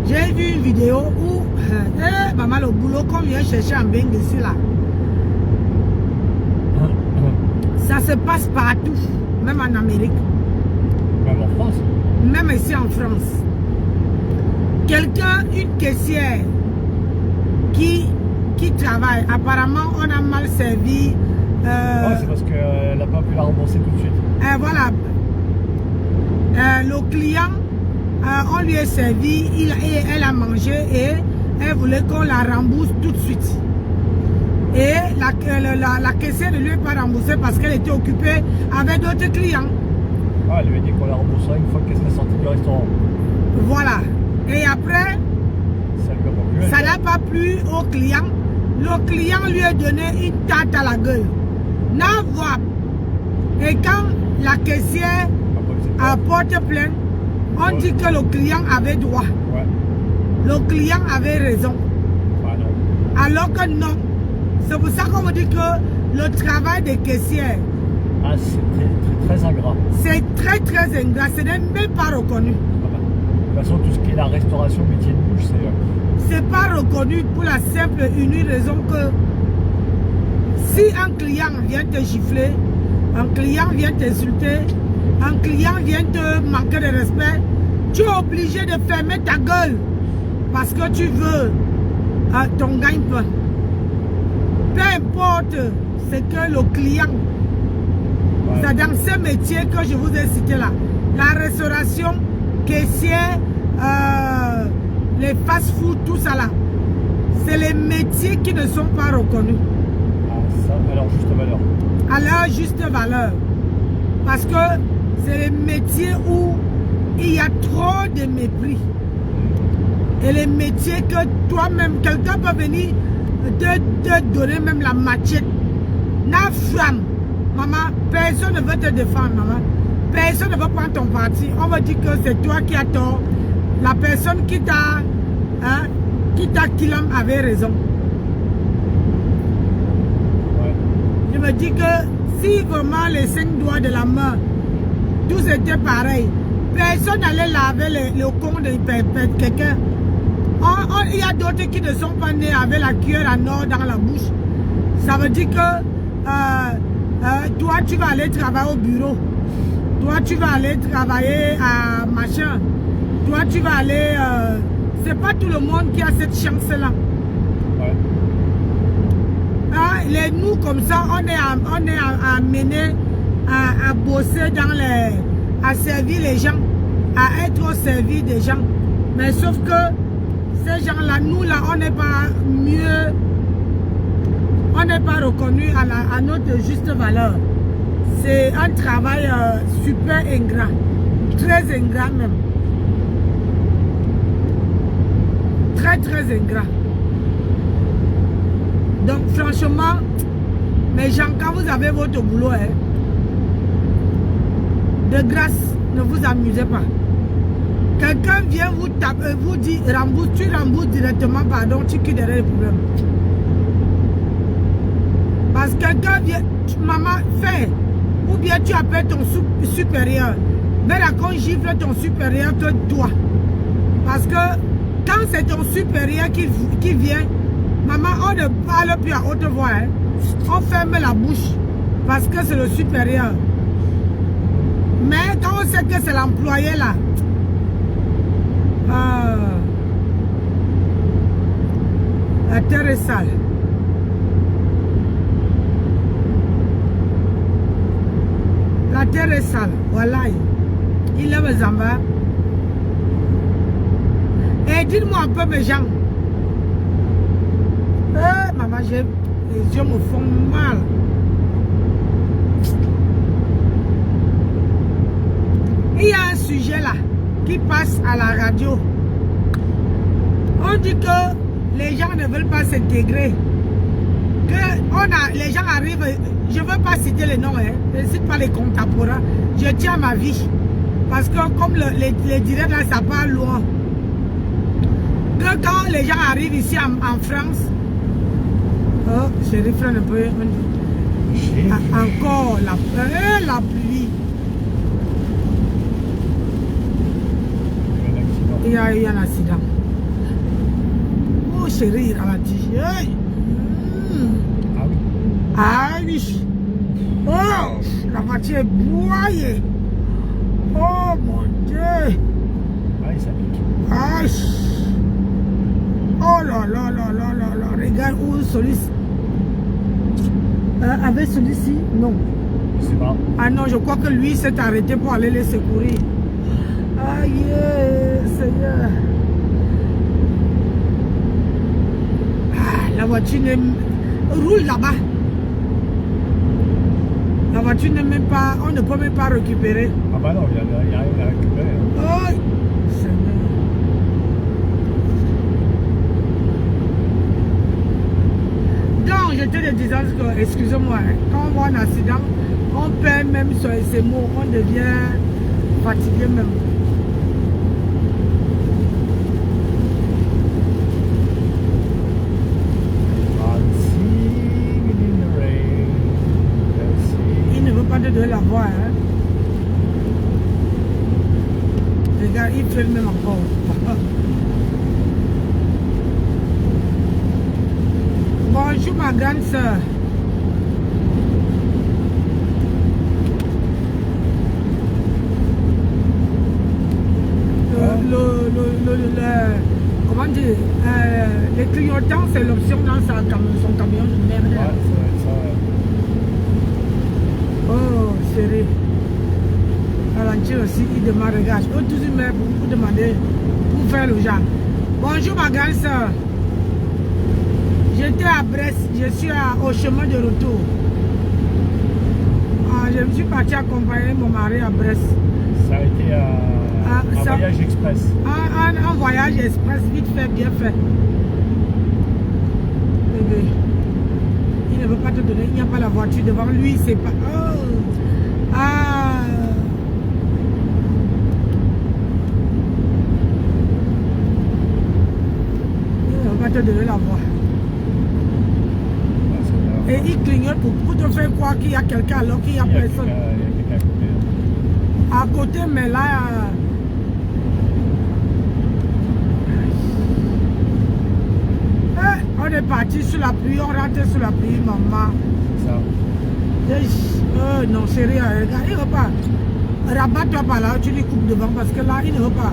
J'ai vu une vidéo où, maman, le boulot qu'on vient chercher en Beng ici, là. Ça se passe partout, même en Amérique. Même en France. Même ici en France. Quelqu'un, une caissière qui travaille, apparemment on a mal servi. C'est parce qu'elle n'a pas pu la rembourser tout de suite. Voilà. Le client, on lui a servi, elle a mangé et elle voulait qu'on la rembourse tout de suite. Et la caissière ne lui a pas remboursé parce qu'elle était occupée avec d'autres clients. Ah, elle lui a dit qu'on la rembourserait une fois qu'elle serait sortie du restaurant. Voilà. Et après, ça n'a pas plu au client. Le client lui a donné une tarte à la gueule. N'avoir. Et quand la caissière apporte plainte, on dit que le client avait droit. Ouais. Le client avait raison. Ah non. Alors que non. C'est pour ça qu'on me dit que le travail des caissières, c'est très ingrat. c'est très ingrat. Ce n'est même pas reconnu. De toute façon, tout ce qui est la restauration, métier de bouche, c'est pas reconnu pour la simple et unique raison que si un client vient te gifler, un client vient t'insulter, un client vient te manquer de respect, tu es obligé de fermer ta gueule parce que tu veux ton gagne-pain. Peu importe ce que le client, c'est dans ce métier que je vous ai cité là, la restauration, caissière, les fast-food, tout ça là, c'est les métiers qui ne sont pas reconnus. Ah, ça, à leur juste valeur. À leur juste valeur. Parce que c'est les métiers où il y a trop de mépris. Et les métiers que toi-même, quelqu'un peut venir te donner même la machette. La femme, maman, personne ne veut te défendre, maman. Personne ne veut prendre ton parti. On va dire que c'est toi qui as tort. La personne qui t'a killam avait raison. Ouais. Je me dis que si vraiment les 5 doigts de la main, tous étaient pareils, personne n'allait laver le con de quelqu'un. Il y a d'autres qui ne sont pas nés avec la cuillère en or dans la bouche. Ça veut dire que toi, tu vas aller travailler au bureau. Toi, tu vas aller travailler à machin. Toi, tu vas aller... c'est pas tout le monde qui a cette chance-là. Ouais. Nous, comme ça, on est amenés à bosser dans les... à servir les gens, à être au service des gens. Mais sauf que ces gens-là, nous, là, on n'est pas mieux... On n'est pas reconnus à notre juste valeur. C'est un travail super ingrat. Très ingrat même. Très ingrat. Donc franchement, mes gens, quand vous avez votre boulot, de grâce, ne vous amusez pas. Quelqu'un vient vous taper, vous dit rembourse, tu rembourses directement, pardon, tu quittes derrière le problème. Parce que quelqu'un vient, maman, fais, ou bien tu appelles ton supérieur. Mais là, qu'on gifle ton supérieur que toi. Parce que quand c'est ton supérieur qui vient, maman, on ne parle plus à haute voix. Hein. On ferme la bouche parce que c'est le supérieur. Mais quand on sait que c'est l'employé là, la terre est sale. La terre est sale, voilà. Il est mes enfants. Et dites-moi un peu mes gens. Maman, les yeux me font mal. Il y a un sujet là qui passe à la radio. On dit que les gens ne veulent pas s'intégrer. Les gens arrivent, je ne veux pas citer les noms, hein, je ne cite pas les contemporains, je tiens à ma vie. Parce que comme les directs là, ça part loin. Que quand les gens arrivent ici en France, oh, je refraine un peu. Encore la pluie. il y a eu un accident. Oh chérie, ralentis. Hey. Ah oui. Oh, la voiture est broyée. Oh mon Dieu. Ah, ça pique. Aïe. Oh là là là là là là. Regarde où celui-ci. Avec celui-ci, non. Je sais pas. Ah non, je crois que lui s'est arrêté pour aller les secourir. Aïe, Seigneur. Ah, la voiture roule là-bas. La voiture n'est même pas, on ne peut même pas récupérer. Ah bah non, il n'y a rien à récupérer. Oh, Seigneur. Donc, je te disais que, excusez-moi, quand on voit un accident, on perd même ses mots, on devient fatigué même. Il ne veut pas te donner la voix, hein. Regarde, il fait le même encore. Bonjour ma grande soeur. Comment dire, les clignotants, c'est l'option dans son camion de merde. Ouais, ça va être ça, ouais. Oh, chérie. Ralentir aussi, il demande, regarde, je peux toujours mettre pour demander, pour faire le genre. Bonjour ma grande soeur. J'étais à Brest, je suis au chemin de retour. Je me suis parti accompagner mon mari à Brest. Ça a été un voyage express. Un voyage express, vite fait, bien fait. Bébé, il ne veut pas te donner, il n'y a pas la voiture devant lui, c'est pas... Oh. Ah. Il ne veut pas te donner la voix. Et il clignote pour te faire croire qu'il y a quelqu'un alors qu'il n'y a personne. Il y a quelqu'un à côté. À côté, mais là... On est parti sur la pluie, on rentre sur la pluie, maman. Ça. Non, c'est rien, regarde, il ne veut pas. Rabat-toi par là, tu lui coupes devant parce que là, il ne veut pas.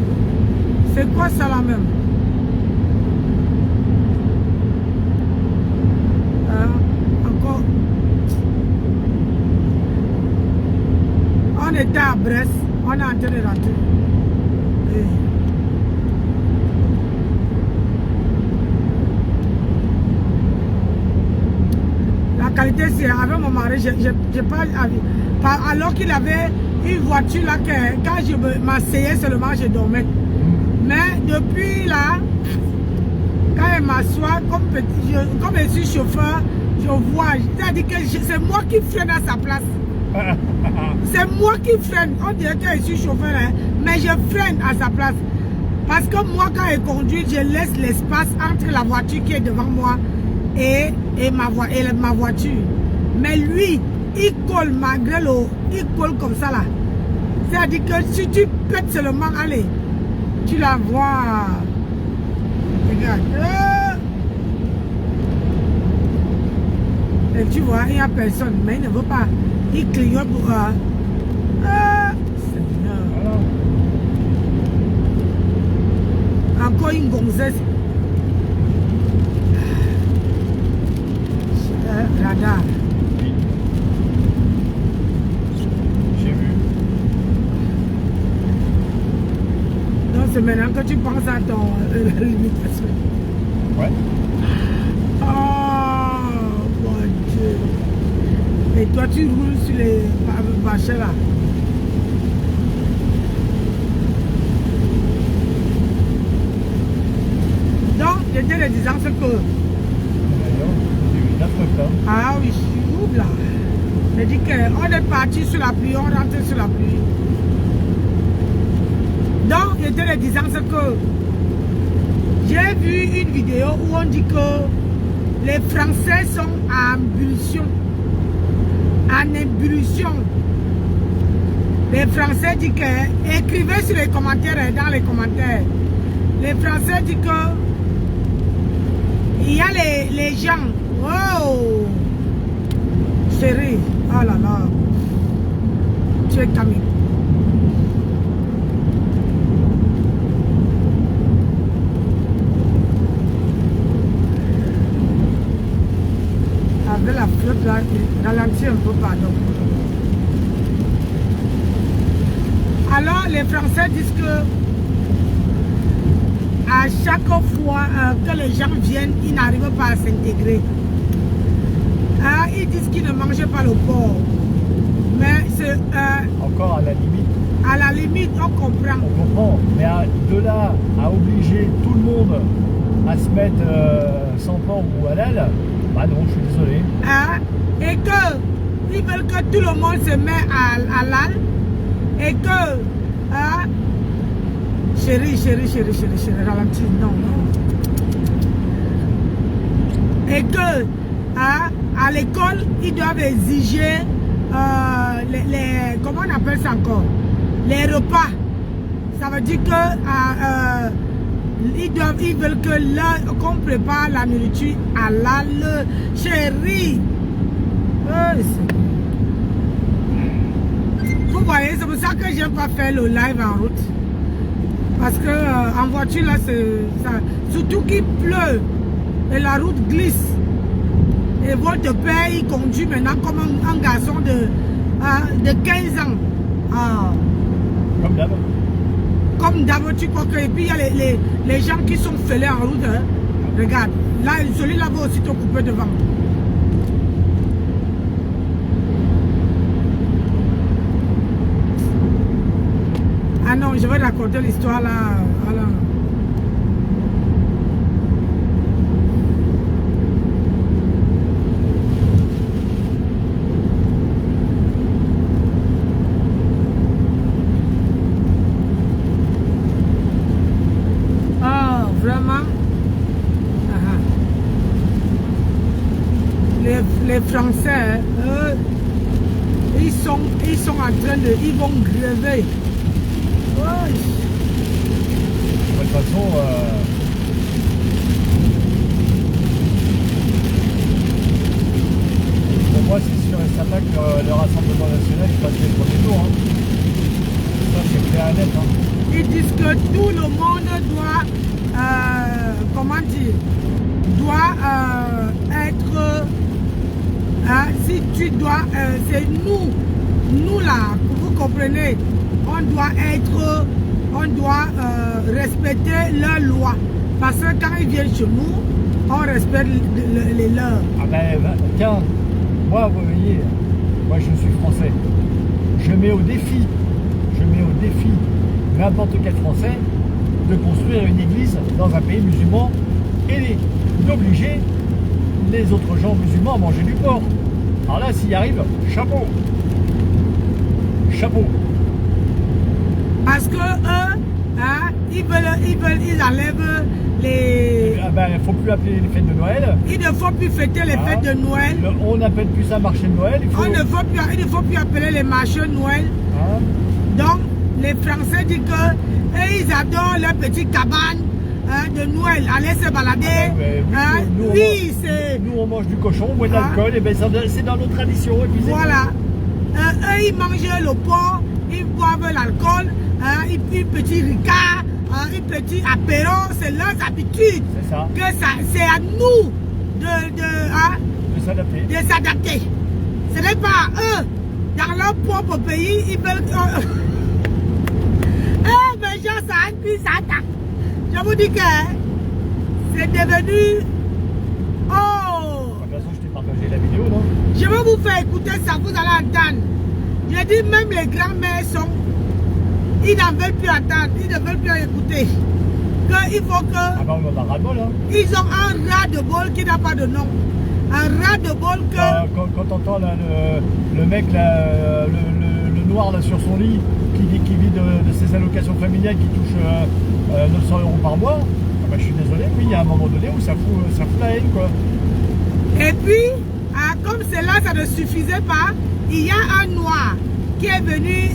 C'est quoi ça là même? Encore. On était à Brest, on est en train de rentrer. La qualité, c'est avec mon mari, je parle alors qu'il avait une voiture là, quand je m'asseyais seulement, je dormais. Mais depuis là, quand elle m'assoit, comme je suis chauffeur, je vois, c'est-à-dire que c'est moi qui freine à sa place. C'est moi qui freine. On dirait que je suis chauffeur, hein, mais je freine à sa place. Parce que moi, quand elle conduit, je laisse l'espace entre la voiture qui est devant moi et ma voiture. Mais lui, il colle malgré l'eau, il colle comme ça là. C'est-à-dire que si tu pètes seulement, allez, tu la vois. Regarde. Et tu vois, il n'y a personne, mais il ne veut pas. Il clignote pour... Seigneur. Encore une gonzesse. Radar. J'ai vu. Donc c'est maintenant que tu penses à ton limitation. Ouais. Oh mon Dieu. Et toi tu roules sur les marchés là. Donc j'étais le disant ce que... Ah oui, je suis là. Je dis qu'on est parti sur la pluie, on rentre sur la pluie. Donc, j'étais le disant ce que j'ai vu une vidéo où on dit que les Français sont en ébullition. En ébullition. Les Français disent que écrivez sur les commentaires, dans les commentaires. Les Français disent que il y a les gens. Oh, chérie, oh là là, tu es Camille. Avec la flotte là, ralentir un peu, pardon. Alors les Français disent que à chaque fois que les gens viennent, ils n'arrivent pas à s'intégrer. Ils disent qu'ils ne mangent pas le porc. Mais c'est... Encore à la limite. À la limite, on comprend. On comprend. Mais de là à obliger tout le monde à se mettre sans porc ou halal, bah non, je suis désolé. Et que ils veulent que tout le monde se mette à halal. Et que... chérie, ralentis, non. Et que, à l'école, ils doivent exiger comment on appelle ça encore? Les repas. Ça veut dire que ils veulent que qu'on prépare la nourriture halal, chérie. Vous voyez, c'est pour ça que j'aime pas faire le live en route. Parce que en voiture là, surtout qu'il pleut et la route glisse. Et votre père il conduit maintenant comme un garçon de 15 ans. Comme d'hab. Comme d'hab, tu crois que. Et puis il y a les gens qui sont fêlés en route. Hein. Regarde, là, celui-là va aussi te couper devant. Ah non, je vais raconter l'histoire là. Voilà. Ah, vraiment. Les Français, eux, ils sont en train de... Ils vont grever. Ouais. De toute façon, pour moi, c'est sûr et certain que le Rassemblement national il passe les premiers tours. Hein. Ça, c'est clair et net. Hein. Ils disent que tout le monde doit, comment dire, doit être, si tu dois, c'est nous là, vous comprenez, on doit respecter leurs lois. Parce que quand ils viennent chez nous, on respecte les leurs. Ah ben, tiens, moi, vous voyez, moi je suis français. Je mets au défi n'importe quel Français de construire une église dans un pays musulman et d'obliger les autres gens musulmans à manger du porc. Alors là, s'il y arrive, chapeau. Chapeau. Parce que eux, ils enlèvent les... Ah ben, il ne faut plus appeler les fêtes de Noël. Il ne faut plus fêter les fêtes de Noël. On n'appelle plus ça marché de Noël. Il ne faut plus appeler les marchés de Noël. Donc, les Français disent que ils adorent leur petite cabane de Noël. Aller se balader. Nous, on mange du cochon, on boit de l'alcool. Et ben, c'est dans nos traditions. Et puis voilà. Eux, ils mangent le porc, ils boivent l'alcool, un petit ricard, un petit apéro, c'est leurs habitudes. C'est ça. C'est à nous de s'adapter. Ce n'est pas eux, dans leur propre pays, ils veulent... mais genre, ça attaque. Je vous dis que c'est devenu... Oh! De toute façon, je t'ai partagé la vidéo, non? Je vais vous faire écouter ça, vous allez entendre. Je dis même les grands-mères sont... Ils n'en veulent plus attendre, ils ne veulent plus écouter. Il faut que... Ah ben on en a ras-le-bol, hein. Ils ont un ras-de-bol qui n'a pas de nom. Un ras-de-bol que... Quand t'entends le mec, là, le noir là sur son lit, qui vit de ses allocations familiales, qui touche 900 € par mois, ah ben, je suis désolé, oui, il y a un moment donné où ça fout la haine, quoi. Et puis, comme cela, ça ne suffisait pas, il y a un noir qui est venu,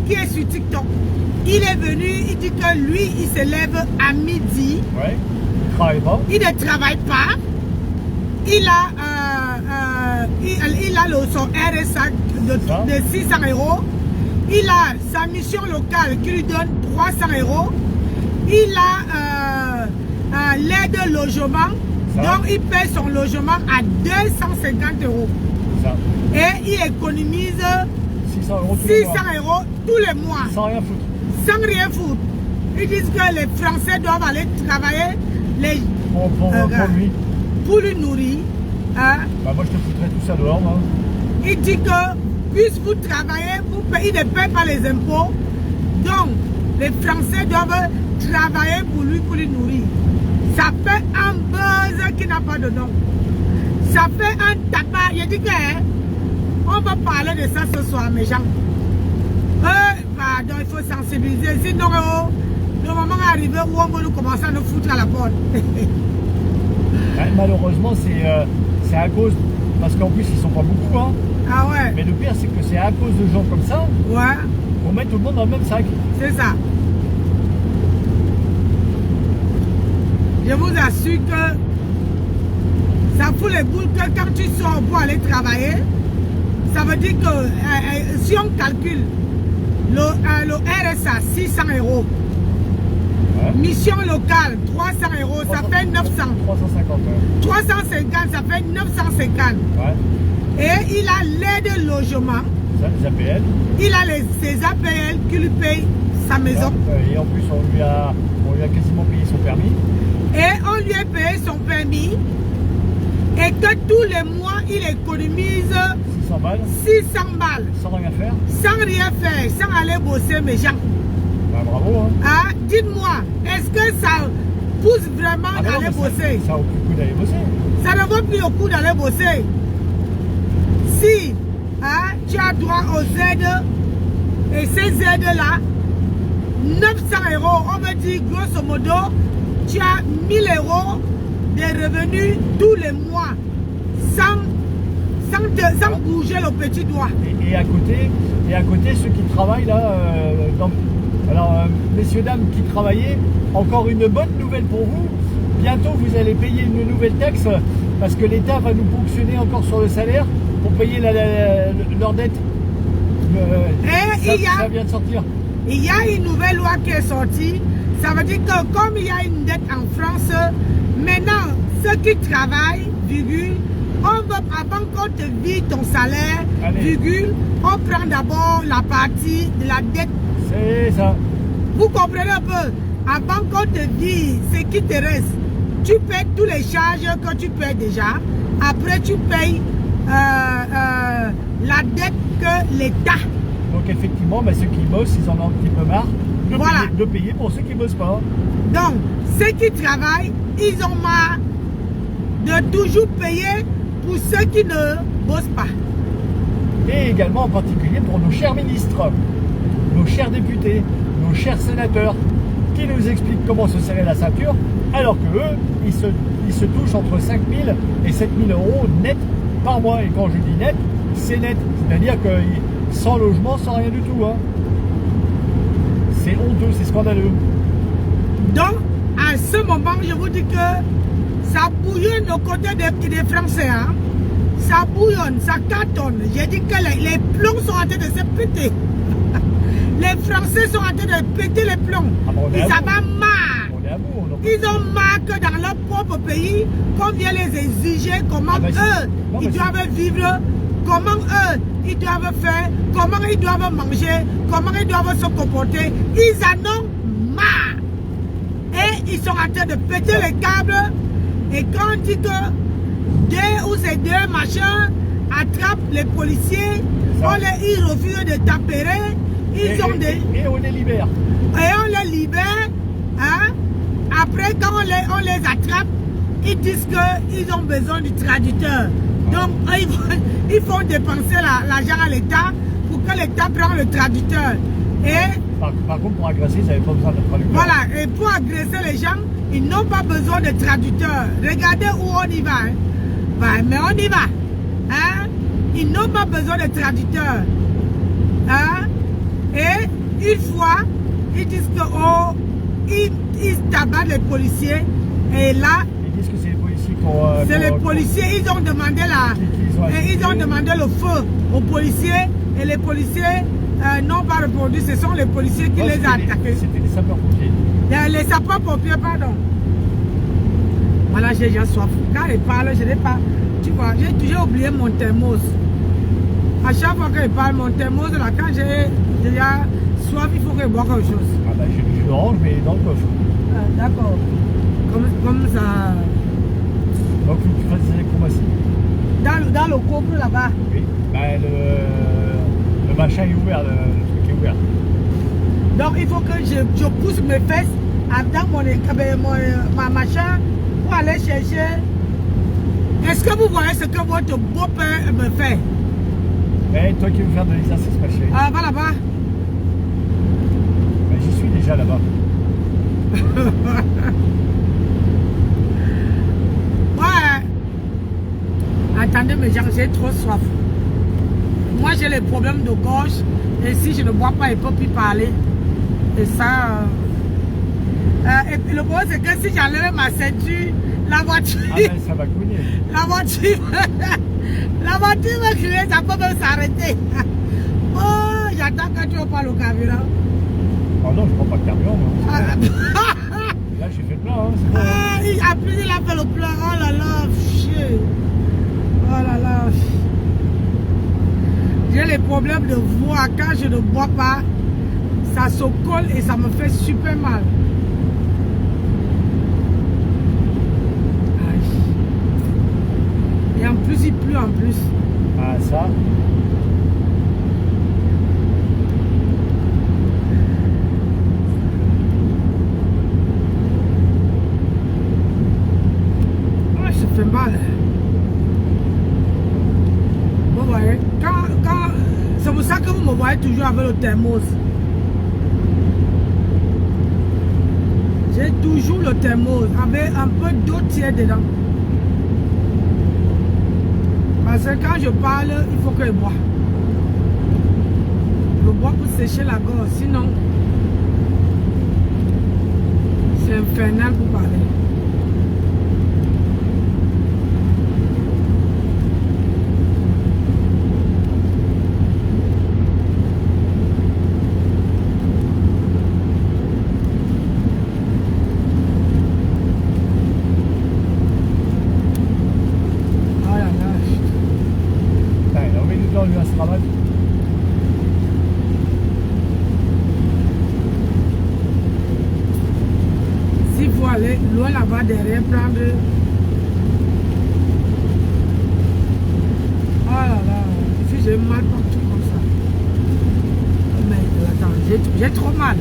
qui est sur TikTok. Il est venu, il dit que lui, il se lève à midi. Ouais. Il travaille pas. Il ne travaille pas. Il a son RSA de 600 €. Il a sa mission locale qui lui donne 300 €. Il a l'aide logement. Ça. Donc il paie son logement à 250 €. Ça. Et il économise 600 € tous 600 les mois. € tous les mois. Sans rien foutre. Sans rien foutre. Ils disent que les Français doivent aller travailler pour lui nourrir. Hein? Bah moi je te foutrais tout ça dehors. Hein. Il dit que puisque vous travaillez, il ne paye pas les impôts. Donc les Français doivent travailler pour lui nourrir. Ça fait un buzz qui n'a pas de nom. Ça fait un tabac. Je dis que on va parler de ça ce soir, mes gens. Pardon, il faut sensibiliser. Sinon, le moment est arrivé où on va nous commencer à nous foutre à la porte. Malheureusement, c'est à cause, parce qu'en plus ils sont pas beaucoup, hein. Ah ouais. Mais le pire, c'est que c'est à cause de gens comme ça, ouais, qu'on met tout le monde dans le même sac. c'est ça. Je vous assure que ça fout les boules que quand tu sors pour aller travailler, ça veut dire que si on calcule le RSA 600 €, Ouais. mission locale 300 €, ça fait 900. 350. 350, ça fait 950. Ouais. Et il a l'aide logement. Ça, les APL. Il a ses APL qui lui payent sa maison. Et en plus, on lui a quasiment payé son permis. Et on lui a payé son permis. Et que tous les mois, il économise 600 balles. 600 balles. Sans rien faire. Sans rien faire, sans aller bosser, mes gens. Bah, bravo. Hein. Ah, dites-moi, est-ce que ça pousse vraiment Ah, d'aller bosser? Ça vaut plus le coup d'aller bosser. Ça ne vaut plus au coup d'aller bosser. Si tu as droit aux aides, et ces aides-là, 900 €, on veut dire grosso modo, tu as 1000 € de revenus tous les mois, sans bouger le petit doigt. Et à côté, ceux qui travaillent là, alors messieurs, dames qui travaillez, encore une bonne nouvelle pour vous. Bientôt, vous allez payer une nouvelle taxe parce que l'État va nous ponctionner encore sur le salaire pour payer leur dette. Ça vient de sortir. Il y a une nouvelle loi qui est sortie. Ça veut dire que comme il y a une dette en France, maintenant, ceux qui travaillent, virgule, on va, avant qu'on te vide ton salaire, virgule, on prend d'abord la partie de la dette. C'est ça. Vous comprenez un peu? Avant qu'on te dise ce qui te reste, tu paies tous les charges que tu paies déjà. Après, tu payes la dette que l'État. Donc effectivement, ceux qui bossent, ils en ont un petit peu marre de payer pour ceux qui ne bossent pas. Donc, ceux qui travaillent, ils ont marre de toujours payer pour ceux qui ne bossent pas. Et également en particulier pour nos chers ministres, nos chers députés, nos chers sénateurs, qui nous expliquent comment se serrer la ceinture, alors que eux, ils se touchent entre 5 000 et 7 000 € net par mois. Et quand je dis net, c'est net. C'est-à-dire que sans logement, sans rien du tout. Hein. C'est honteux, c'est scandaleux. Donc, à ce moment, je vous dis que ça bouillonne aux côtés des Français. Hein. Ça bouillonne, ça cartonne. J'ai dit que les plombs sont en train de se péter. Les Français sont en train de péter les plombs. Ils en ont marre. Ils ont marre que dans leur propre pays, qu'on vient les exiger comment ils doivent vivre, comment eux, ils doivent faire, comment ils doivent manger, comment ils doivent se comporter. Ils en ont marre. Et ils sont en train de péter les câbles. Et quand on dit que ces deux machins attrapent les policiers, ils refusent de tempérer. Et on les libère. Et on les libère. Hein? Après, quand on les attrape, ils disent qu'ils ont besoin du traducteur. Donc, ils font dépenser l'argent à l'État pour que l'État prenne le traducteur. Et, par contre, pour agresser, ils n'avaient pas besoin de traducteur. Voilà, et pour agresser les gens, ils n'ont pas besoin de traducteur. Regardez où on y va. Hein? Mais on y va. Hein? Ils n'ont pas besoin de traducteur. Hein? Et une fois Ils disent que oh, ils tabassent les policiers et là, Ils disent que c'est les policiers qui ont... c'est les policiers, ils ont demandé ils ont demandé le feu aux policiers et les policiers n'ont pas répondu. Ce sont les policiers qui les ont attaqués. C'était les sapeurs-pompiers. Les sapeurs-pompiers, pardon. Voilà, j'ai déjà soif. Quand ils parlent, je n'ai pas... Tu vois, j'ai toujours oublié mon thermos. À chaque fois qu'ils parlent, mon thermos, là, quand j'ai déjà soif, il faut que je boive quelque chose. Ah bah j'ai du jus d'orange, mais dans le coffre. Ah, d'accord. Comme ça... Donc il faut que tu fasses des acrobaties. Dans le coffre là-bas. Oui. Bah le machin est ouvert, le truc est ouvert. Donc il faut que je pousse mes fesses dans ma machin pour aller chercher. Est-ce que vous voyez ce que votre beau-père me fait? Eh, toi qui veux faire de l'exercice, ma chérie. Ah, va là-bas. Ben, j'y suis déjà là-bas. Ouais. Attendez, mais j'ai trop soif. Moi, j'ai les problèmes de gorge. Et si je ne bois pas, il ne peut plus parler. Et ça... et puis le problème, c'est que si j'enlève ma ceinture, la voiture... Ah ben, ça va couiner. La voiture... La voiture va crier, ça peut même s'arrêter. Oh, j'attends que tu pas le carburant. Oh non, je prends pas de carburant, moi. Ah, Là, j'ai fait plein, hein, c'est bon. en plus, il a fait le plein. Oh là là, chier. Oh là là. J'ai les problèmes de voix. Quand je ne bois pas, ça se colle et ça me fait super mal. Aïe. Et en plus, il pleut en plus. Ah, ça. Ah, ça fait mal. Vous voyez, c'est pour ça que vous me voyez toujours avec le thermos. J'ai toujours le thermos avec un peu d'eau tiède dedans. Parce que quand je parle, il faut que je bois. Je bois pour sécher la gorge, sinon c'est infernal pour parler. Lui à se rabattre. S'il faut aller loin là-bas derrière, prendre... Oh là là, ici j'ai mal partout comme ça. Mais attends, j'ai trop mal.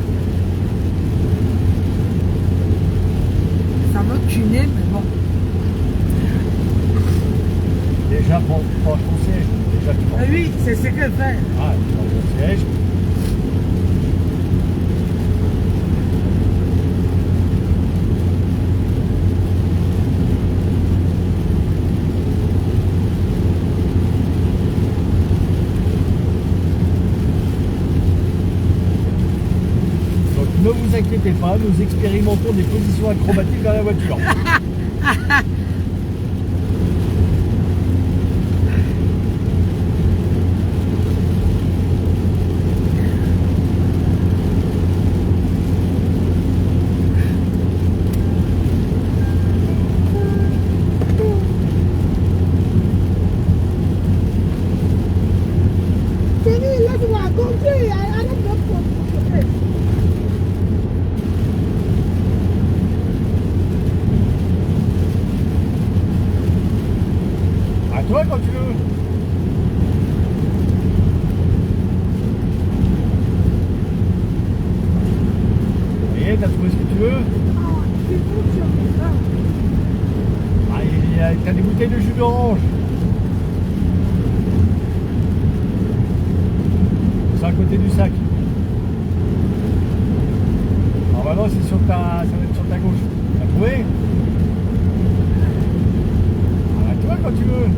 Ça me cuner, mais bon. Déjà, prends ton siège. Oui, c'est ce qu'elle fait. Ah, tu prends ton siège. Donc ne vous inquiétez pas, nous expérimentons des positions acrobatiques dans la voiture. À toi quand tu veux. Et t'as trouvé ce que tu veux? Ah, t'as des bouteilles de jus d'orange. C'est à côté du sac. Normalement c'est sur ta, ça va être sur ta gauche. T'as trouvé? Ah, toi quand tu veux.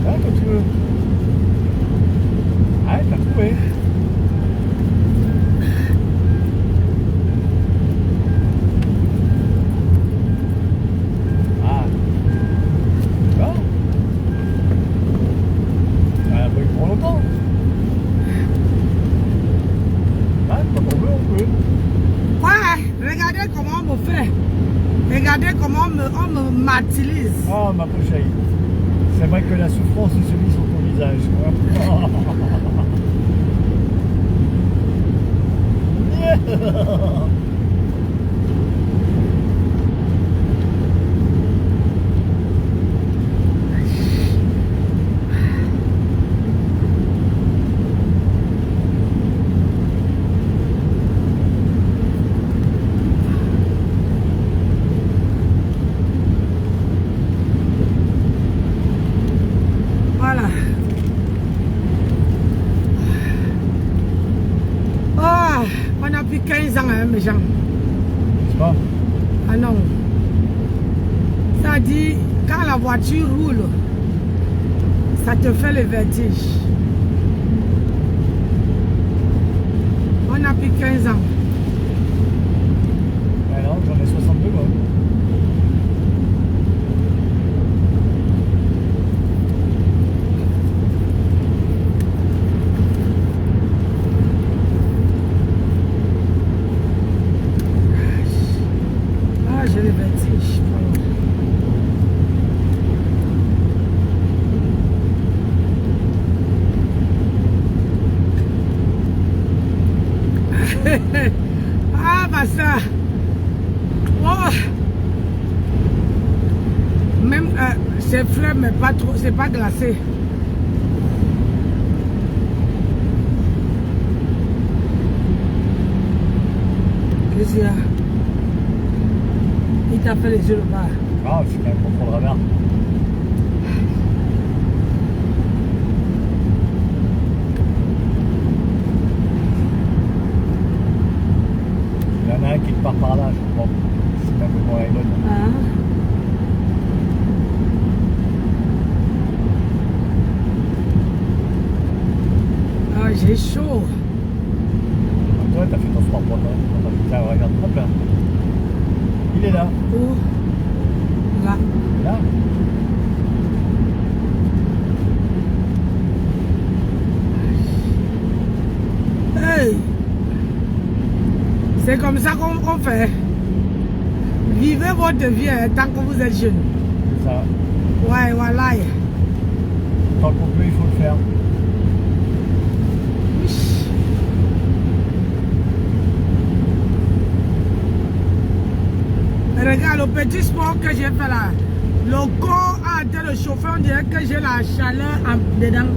Ah, quand tu veux. Ah, t'as trouvé. martyrise. Ah, ma pauvre chérie. C'est vrai que la souffrance se lit sur ton visage. Voilà. Oh, on a plus 15 ans, hein, mes gens. C'est pas? Ah non. Ça dit, quand la voiture roule, ça te fait le vertige. On a plus 15 ans. Ouais, non, j'en ai 62 moi. Ah, j'ai le vertige. Ah, bah ça. Oh. Même c'est frais, mais pas trop, c'est pas glacé. Qu'est-ce qu'il y a? Il t'a fait les yeux le bas. Ah, je suis quand même contre le radar. Il y en a un qui part par là, je crois. C'est un peu moins bonne. Hein? Ah, j'ai chaud. Toi, t'as fait ton sport pour toi. Attends, regarde, hop là. Il est là. Où? Là. Là. Hey! C'est comme ça qu'on fait. Vivez votre vie hein, tant que vous êtes jeune. C'est ça. Ouais, voilà. Tant qu'on peut, il faut le faire. Regarde le petit sport que j'ai fait là. Le corps a été le chauffeur, on dirait que j'ai la chaleur dedans.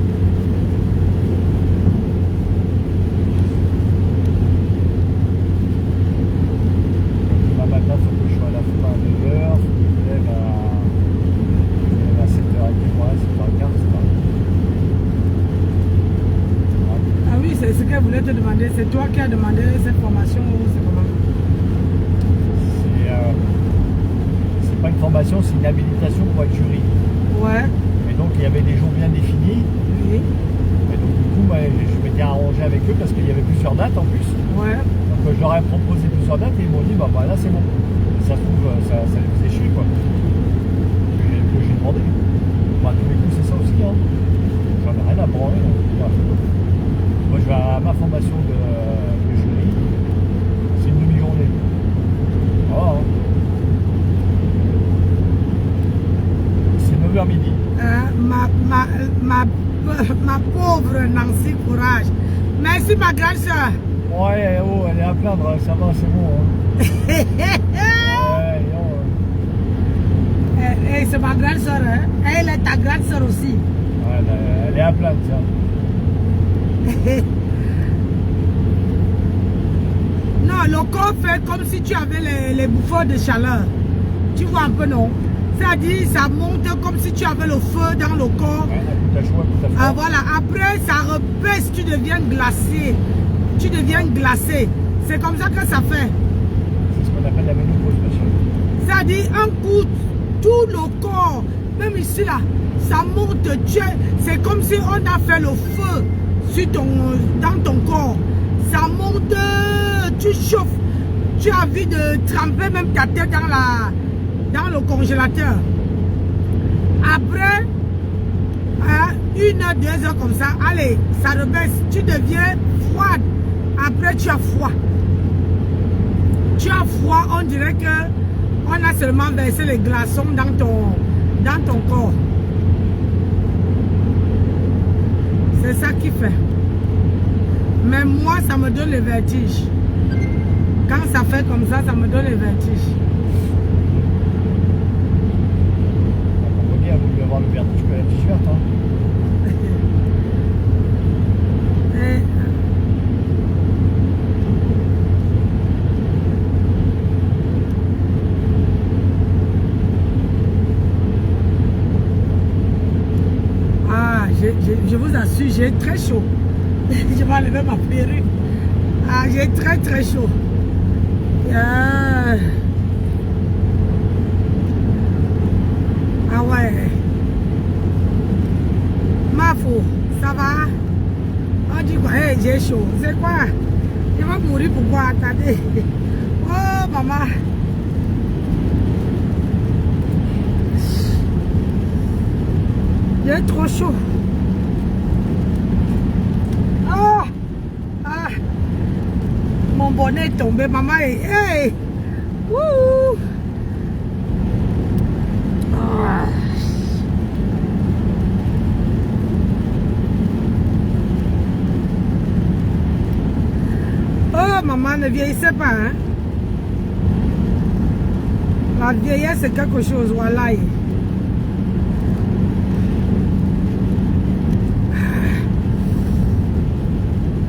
Là maintenant, il faut que je sois à la fin à 9h. Je lève à 7h30, moi, 7h15, c'est pas. Ah oui, c'est ce qu'elle voulait te demander. C'est toi qui as demandé cette formation ou c'est comment? C'est pas une formation, c'est une habilitation pour être jury. Ouais. Et donc, il y avait des jours bien définis. Oui. Et donc, du coup, moi, je m'étais arrangé avec eux parce qu'il y avait plusieurs dates en plus. Ouais. Donc, je leur ai proposé plusieurs dates et ils m'ont dit, bah là, c'est bon. Et ça se trouve, ça les faisait chier, quoi. Que j'ai demandé. Bah, tous les coups, c'est ça aussi, hein. J'en ai rien à branler. Hein. Moi, je vais à ma formation de jury. C'est une demi-journée. Oh, hein. C'est 9h midi. Ma pauvre Nancy Courage. Merci ma grande soeur. Ouais, oh, elle est à plaindre, ça va, c'est bon. Hein. Ouais, oh. C'est ma grande soeur. Hein? Elle est ta grande soeur aussi. Ouais, elle est à plaindre, tiens. Non, le corps fait comme si tu avais les bouffons de chaleur. Tu vois un peu, non? C'est-à-dire, ça monte comme si tu avais le feu dans le corps. Ouais, un coup à chaud, un coup à froid. Ah voilà, après ça rebaisse, tu deviens glacé. Tu deviens glacé. C'est comme ça que ça fait. C'est ce qu'on appelle la ménopause, monsieur. C'est-à-dire, un coup, tout le corps, même ici là, ça monte. C'est comme si on a fait le feu sur dans ton corps. Ça monte, tu chauffes. Tu as envie de tremper même ta tête dans le congélateur. Après, 1 heure, 2 heures comme ça, allez, ça rebaisse. Tu deviens froide. Après, tu as froid. Tu as froid, on dirait que On a seulement versé les glaçons dans ton corps. C'est ça qui fait. Mais moi, ça me donne le vertige. Quand ça fait comme ça me donne le vertige. On a voulu avoir le vertige que la t-shirt. Hein. Je vous assure, j'ai très chaud. Je vais enlever ma perruque. Ah, j'ai très très chaud. Ah ouais. Mafo, ça va? On dit quoi? Hey, j'ai chaud. C'est quoi? Je vais mourir pourquoi? Attendez. Oh, maman. J'ai trop chaud. Oh! Ah! Mon bonnet est tombé, maman. Hey! Wouh! Ah. Oh, maman, ne vieillissez pas, hein? La vieillesse, c'est quelque chose, voilà.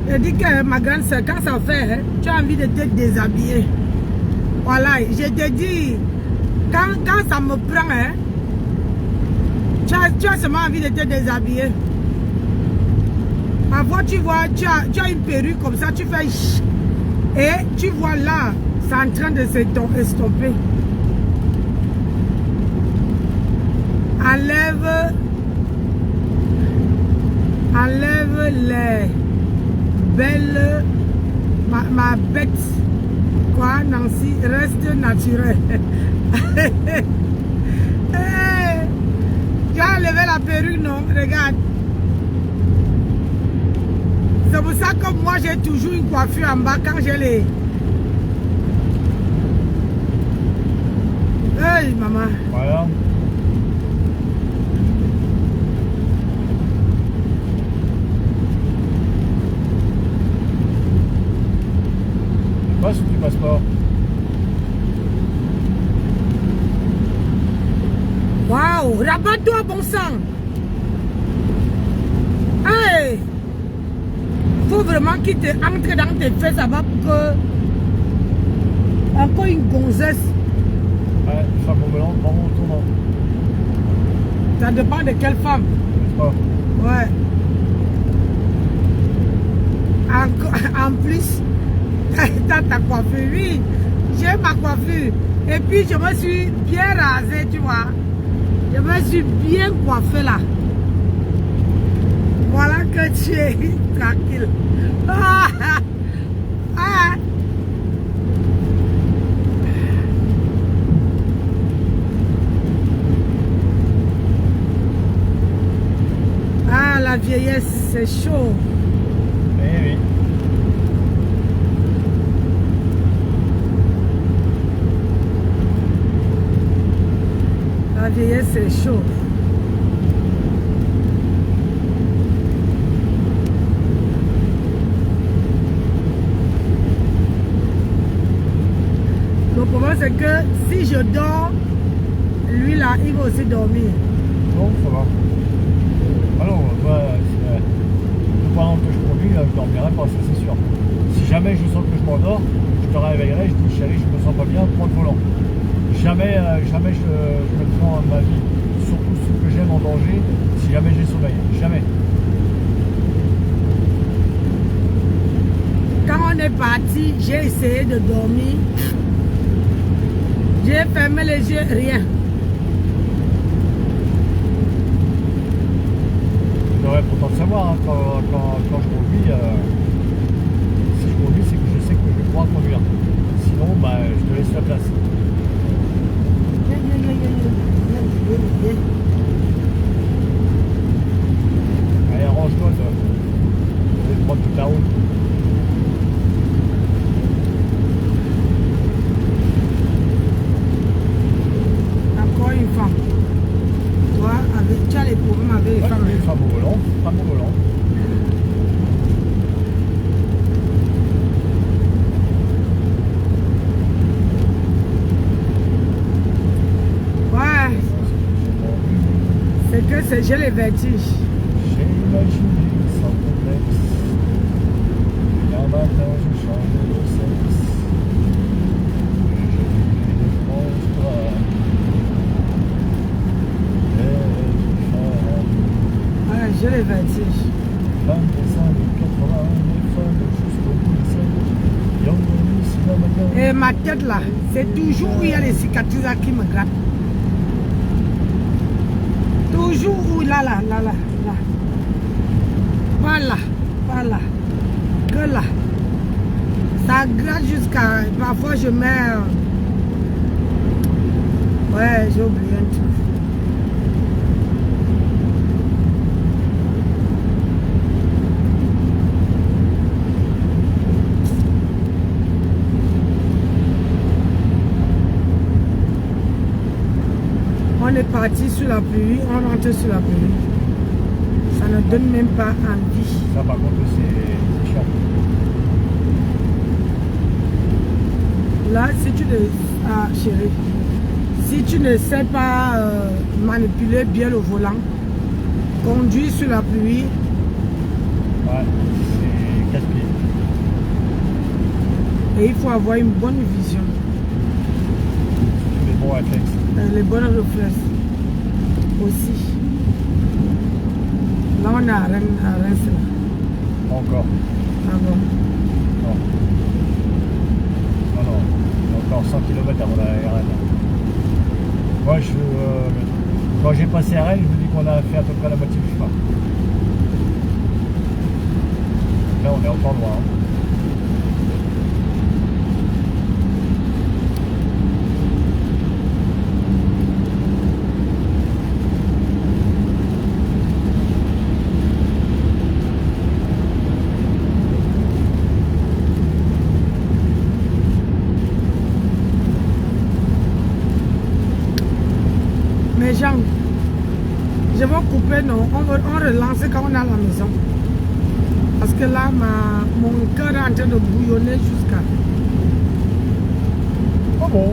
Je dis que ma grande soeur, quand ça fait, hein, tu as envie de te déshabiller. Voilà, je te dis, quand ça me prend, hein, tu as seulement envie de te déshabiller. Parfois, tu vois, tu as une perruque comme ça, tu fais et tu vois là, c'est en train de s'estomper. Enlève les belles, ma bête, quoi, Nancy, reste naturel. Hey, tu as enlevé la perruque, non? Regarde. C'est pour ça que moi j'ai toujours une coiffure en bas quand j'ai les... Hey, maman. Voilà. Tu passes ou tu passes pas? Waouh, rabat-toi, bon sang. Hey! Faut vraiment qu'il te entre dans tes fesses avant que... Encore une gonzesse. Ouais, femme au volant, vraiment au tournant. Ça dépend de quelle femme. Oh. Ouais. En plus, t'as ta coiffure. Oui, j'ai ma coiffure. Et puis, je me suis bien rasée, tu vois. Je me suis bien coiffée là. Voilà que tu es tranquille. Ah, ah. Ah, la vieillesse, c'est chaud. Eh oui. La vieillesse, c'est chaud. Le problème, c'est que si je dors, lui là, il va aussi dormir. Non, ça va. Alors, moi, pendant que je conduis, je ne dormirai pas, ça c'est sûr. Si jamais je sens que je m'endors, je te réveillerai, je dis chérie, je me sens pas bien, prends le volant. Jamais je me prends ma vie, surtout ce que j'aime en danger, si jamais j'ai sommeil. Jamais. Quand on est parti, j'ai essayé de dormir. J'ai fermé les yeux, rien. Tu devrais pourtant le savoir, hein, quand je conduis, si je conduis, c'est que je sais que je vais pouvoir conduire. Sinon, bah, je te laisse la place. Allez, arrange-toi, je vais prendre toute la route. des problèmes avec les Ouais, femmes. oui, femme au volant, femme au volant. Ouais, c'est que j'ai les vertiges. J'ai imaginé sans complexe. Un matin, je chantais de sexe. Et je vivais des grands bras. Et femmes. Ouais, j'ai les vertiges. Femmes des années 80, des femmes jusqu'au bout de celle. Young ici la manière. Et ma tête là, c'est toujours où il y a les cicatrices là qui me grattent. Toujours où, là. Voilà, voilà. Que là. Ça gratte jusqu'à... Parfois je mets... Ouais, j'ai oublié un truc. On est parti sous la pluie, on rentre sous la pluie. Ça ne donne même pas envie. Ça, par contre, c'est chiant. Là, si tu ne... Ah, chérie. Si tu ne sais pas manipuler bien le volant, conduire sous la pluie, Ouais, c'est casse-pied. et il faut avoir une bonne vision. Tous les bons réflexes. Les bonnes réflexes aussi. Là, on est à Reims. Là. Encore. Ah bon. Non. Encore 100 km avant la RN. Moi, quand j'ai passé RN, je me dis qu'on a fait à peu près la moitié du chemin. Là, on est encore loin. Hein. Mais Jean, je vais couper, non, on relance quand on est à la maison. Parce que là, mon cœur est en train de bouillonner jusqu'à... Oh bon.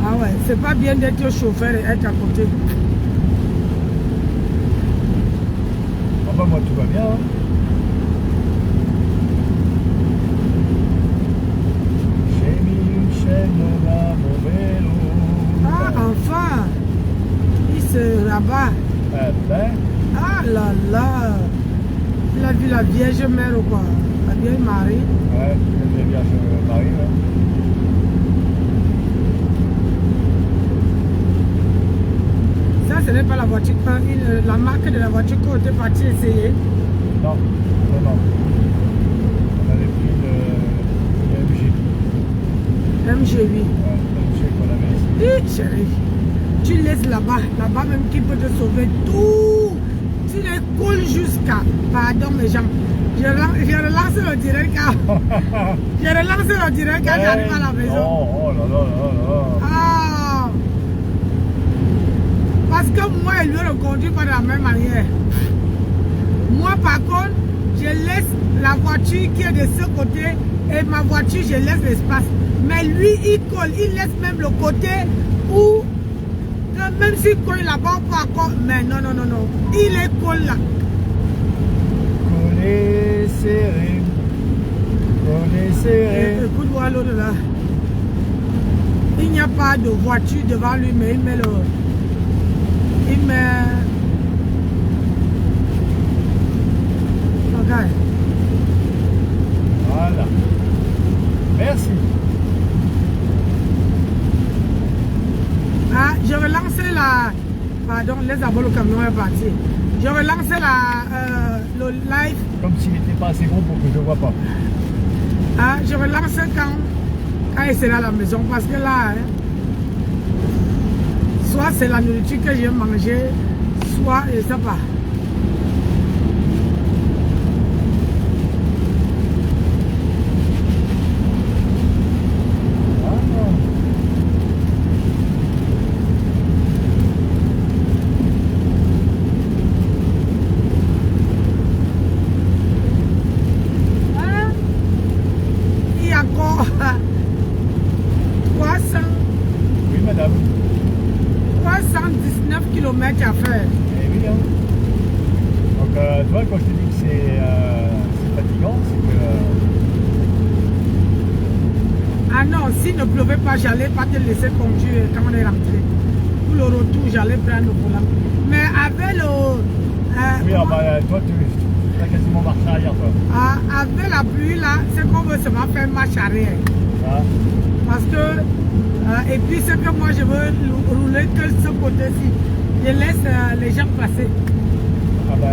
Ah ouais, c'est pas bien d'être chauffeur et être à côté. Ah bah moi, tout va bien. Hein. J'ai mis une chaîne à mon vélo. Ah, enfin, il se rabat. Eh ben, Ah là là, il a vu la Vierge Mère ou quoi? La Vierge Marie. ouais, j'aime bien, je m'arrive. Hein. Ça, ce n'est pas la voiture, la marque de la voiture qu'on était parti essayer. Non. On avait pris le MG. MG8. Ouais, le MG qu'on avait ici. Chérie, tu laisses là-bas même qui peut te sauver tout. Tu les coules jusqu'à... Pardon mes gens, je relance le direct car... je relance le direct quand j'arrive à la maison. Oh là là là là. Ah! Parce que moi et lui on ne conduit pas de la même manière. Moi par contre, je laisse la voiture qui est de ce côté et ma voiture je laisse l'espace. Mais lui il colle, il laisse même le côté où même s'il colle là-bas on peut encore. Mais non, il est colle là. Collé serré. Collé serré. Écoute-moi l'autre là. Il n'y a pas de voiture devant lui, mais il met le... Il met... Regarde. Voilà. Merci. Ah, je relançais la... Pardon, laisse d'abord le camion est parti. Je relançais le live. Comme s'il n'était pas assez gros pour que je ne vois pas. Ah, je relançais quand il sera à la maison. Parce que là, hein, soit c'est la nourriture que j'ai mangée, soit je ne sais pas. 9 km à faire. Eh oui, hein. Donc, tu vois, quand je te dis que c'est fatigant, c'est que... Ah non, s'il ne pleuvait pas, j'allais pas te laisser conduire quand on est rentré. Pour le retour, j'allais prendre le volant. Mais avec le... oui, ah bah, toi, tu as quasiment marché arrière, toi. Avec la pluie, là, c'est qu'on veut seulement faire marche arrière. Ah. Parce que... et puis, c'est que moi, je veux rouler que ce côté-ci. Je laisse les gens passer. Ah bah,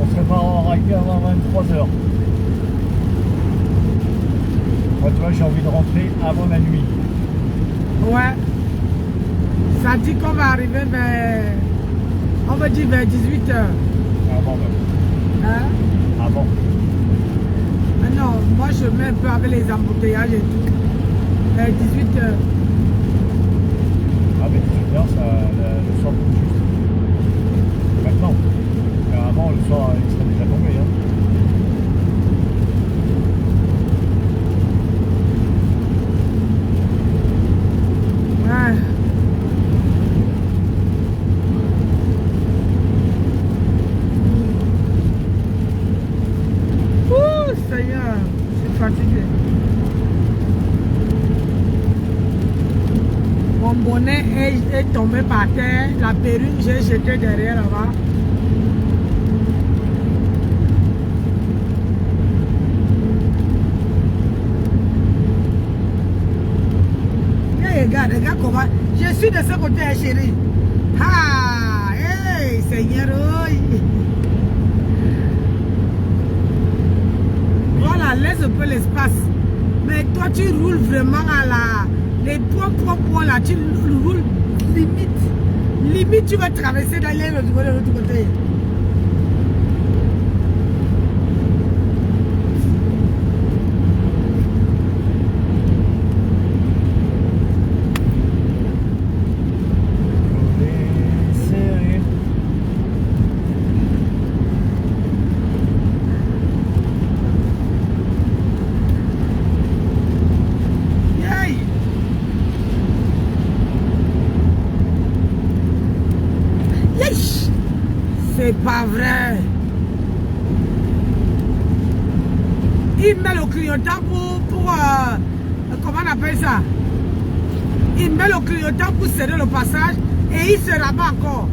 on serait pas en règle avant 23 heures. Moi, tu vois, j'ai envie de rentrer avant la nuit. Ouais. Ça dit qu'on va arriver vers... On va dire vers 18 h. Avant même. Hein? Avant. Mais non, moi je mets un peu avec les embouteillages et tout. Vers 18 h. Ah mais 18 h, le soir tout juste. Maintenant. Mais avant, le soir, il serait déjà tombé. Hein. Ouais. Ouh, Seigneur, je suis fatigué. Mon bonnet est tombé par terre, la perruque j'ai jeté derrière là-bas. Regarde comment. Je suis de ce côté, chérie. Ah, hey, Seigneur. Voilà, laisse un peu l'espace. Mais toi, tu roules vraiment à la... Les points là, tu roules limite. Limite, tu vas traverser d'aller de l'autre côté. C'est pas vrai. Il met le clignotant pour comment on appelle ça? Il met le clignotant pour serrer le passage et il se rabat encore.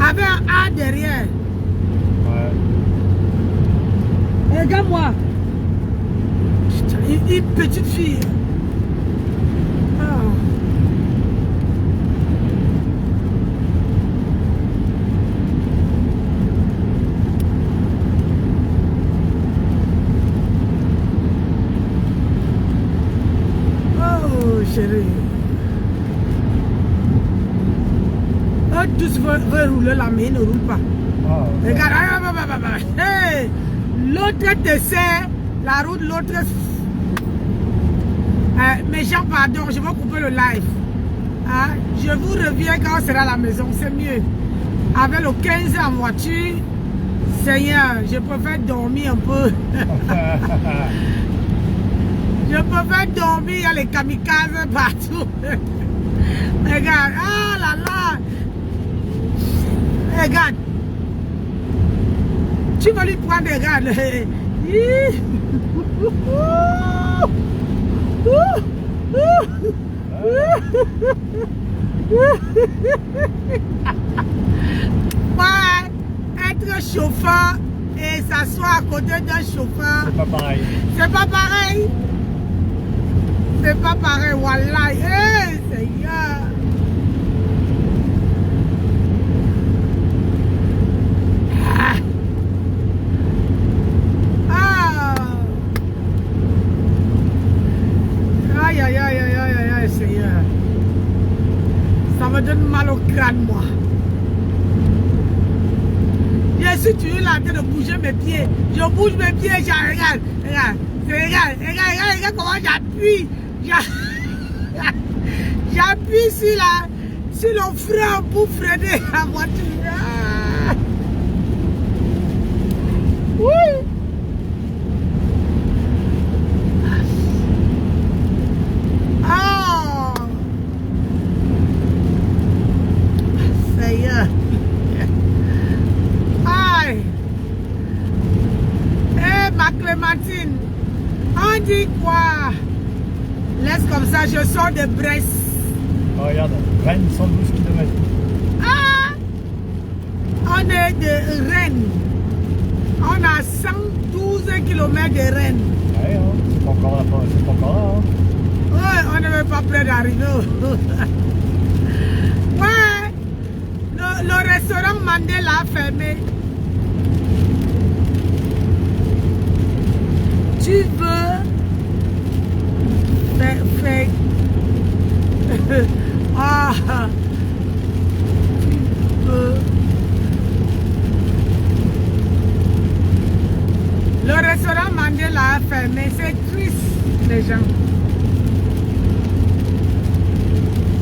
Avec un A derrière. Ouais. Regarde-moi. Une petite fille. Ah. Chérie. Eux tous veulent rouler la main, ne roule pas. Ah, regarde, hey, l'autre dessert, la route, l'autre... mes gens, pardon, je vais couper le live. Hein? Je vous reviens quand on sera à la maison, c'est mieux. Avec le 15 en voiture, Seigneur, je préfère dormir un peu. Je préfère dormir, il y a les kamikazes partout. Regarde, ah là là. Regarde. Tu vas lui prendre, regarde. Ouais, être chauffeur et s'asseoir à côté d'un chauffeur. c'est pas pareil. C'est pas pareil. C'est pas pareil, wallah. Hey, Seigneur. Aïe, aïe, aïe, aïe, aïe, aïe, Seigneur. Ça me donne mal au crâne, moi. Je suis toujours là en train de bouger mes pieds. Je bouge mes pieds, je regarde, regarde. Regarde comment j'appuie. J'appuie sur le frein pour freiner la voiture. Ah. Oui. Oh. là, je sors de Brest. Oh, regarde, Rennes, 112 km. Ah! On est de Rennes. On a 112 km de Rennes. Ouais, hein, c'est pas encore là. C'est pas encore là. Hein. Ouais, on n'est même pas près d'arriver. Ouais, le restaurant Mandela a fermé. Tu veux faire ah, tu peux. Le restaurant Mandela a fermé. C'est triste, les gens.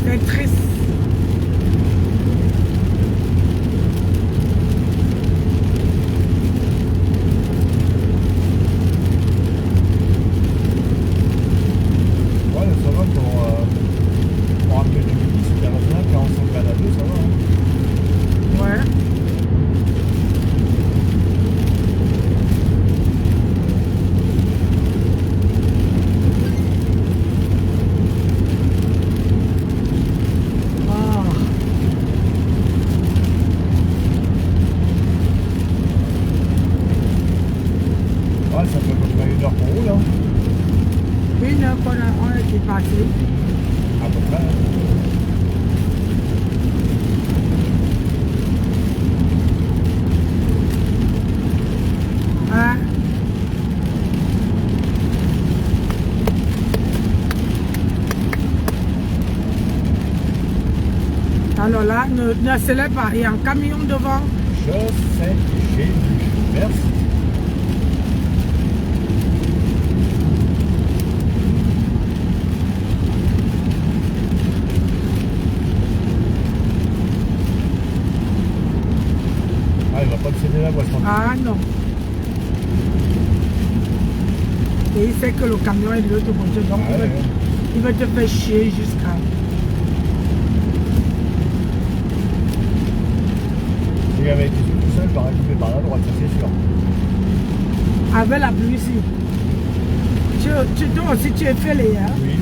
C'est triste. Ouais, ça va pour un peu de midi, c'est 45 balles à 2, ça va. Hein. Ouais. Ouais, ça fait à peu près 1 heure qu'on roule. Hein. Une heure qu'on a été passé. À peu près. Hein. Hein? Alors là, ne se lève pas. Il y a un camion devant. Je sais, j'ai vu. Merci. Ah, il va pas te céder la voie, je pense. Ah non. Et il sait que le camion est de l'autre côté. Donc Ah, ouais. il va te faire chier jusqu'à... Si il avait été tout seul, il aurait coupé par la droite, ça c'est sûr. Avec la pluie ici. Toi aussi tu es fêlé, hein? Oui.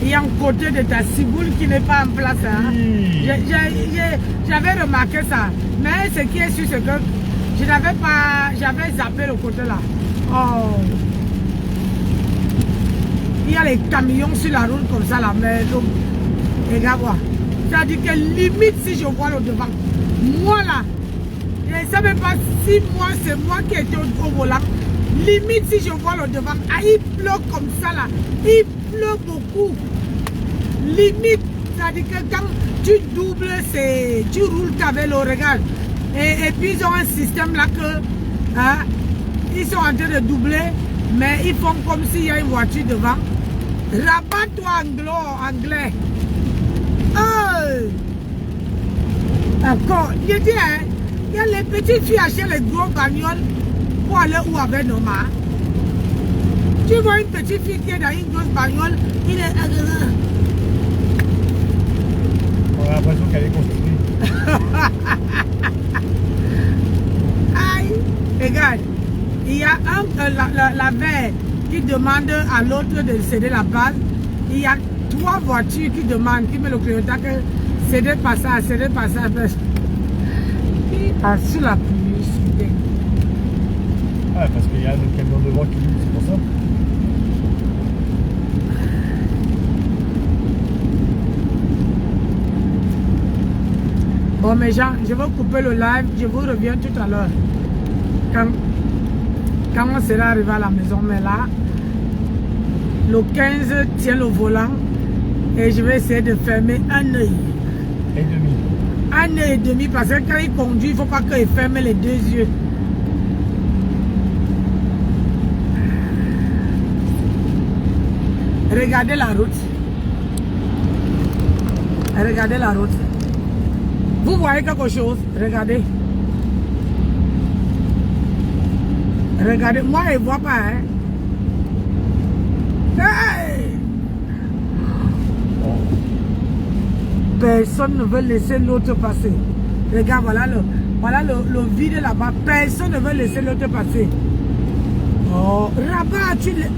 Il y a un côté de ta ciboule qui n'est pas en place. Hein? Oui. J'avais remarqué ça. Mais ce qui est sûr, c'est que je n'avais pas... J'avais zappé le côté là. Oh. Il y a les camions sur la route comme ça là. Mais regarde moi. C'est-à-dire que limite si je vois le devant. Moi là. Je ne sais même pas si moi c'est moi qui étais au volant. Limite si je vois le devant. Ah, il pleut comme ça là. Il pleut beaucoup. Limite, c'est-à-dire que quand tu doubles, tu roules qu'avec le regard. Et puis ils ont un système là que hein, ils sont en train de doubler, mais ils font comme s'il y a une voiture devant. Rabat-toi anglais. Oh. Encore, je dis, hein, il y a les petites filles achètent les gros bagnoles pour aller où avec nos mains. Tu vois une petite fille qui est dans une grosse bagnole, il est On a l'impression qu'elle est constituée. Aïe, regarde, il y a la vert qui demande à l'autre de céder la base. Il y a 3 voitures qui demandent, qui met le clignotant que céder passage, céder passage. Ah, sur la pluie, soudain. Ouais, parce qu'il y a un autre camion devant qui c'est pour ça. Bon, mes gens, je vais couper le live. Je vous reviens tout à l'heure. Quand on sera arrivé à la maison. Mais là, le 15 tient le volant. Et je vais essayer de fermer un œil. Et demi. Un œil et demi. Parce que quand il conduit, il ne faut pas qu'il ferme les 2 yeux. Regardez la route. Regardez la route. Vous voyez quelque chose? Regardez. Regardez. Moi, je ne vois pas. Hein. Hey! Personne ne veut laisser l'autre passer. Regarde, voilà le vide là-bas. Personne ne veut laisser l'autre passer. Oh, Rabat, tu l'es...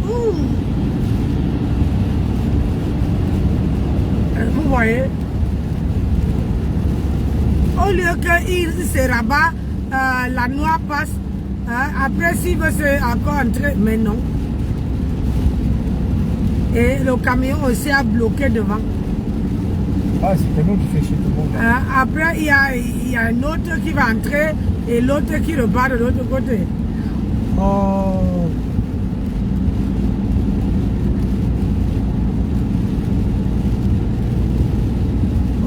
vous voyez. Au lieu qu'il se rabat, la noire passe. Après, s'il veut encore entrer, mais non. Et le camion aussi a bloqué devant. Ah, c'est le camion qui fait chier tout le monde. Après, il y a un autre qui va entrer et l'autre qui repart de l'autre côté. Oh.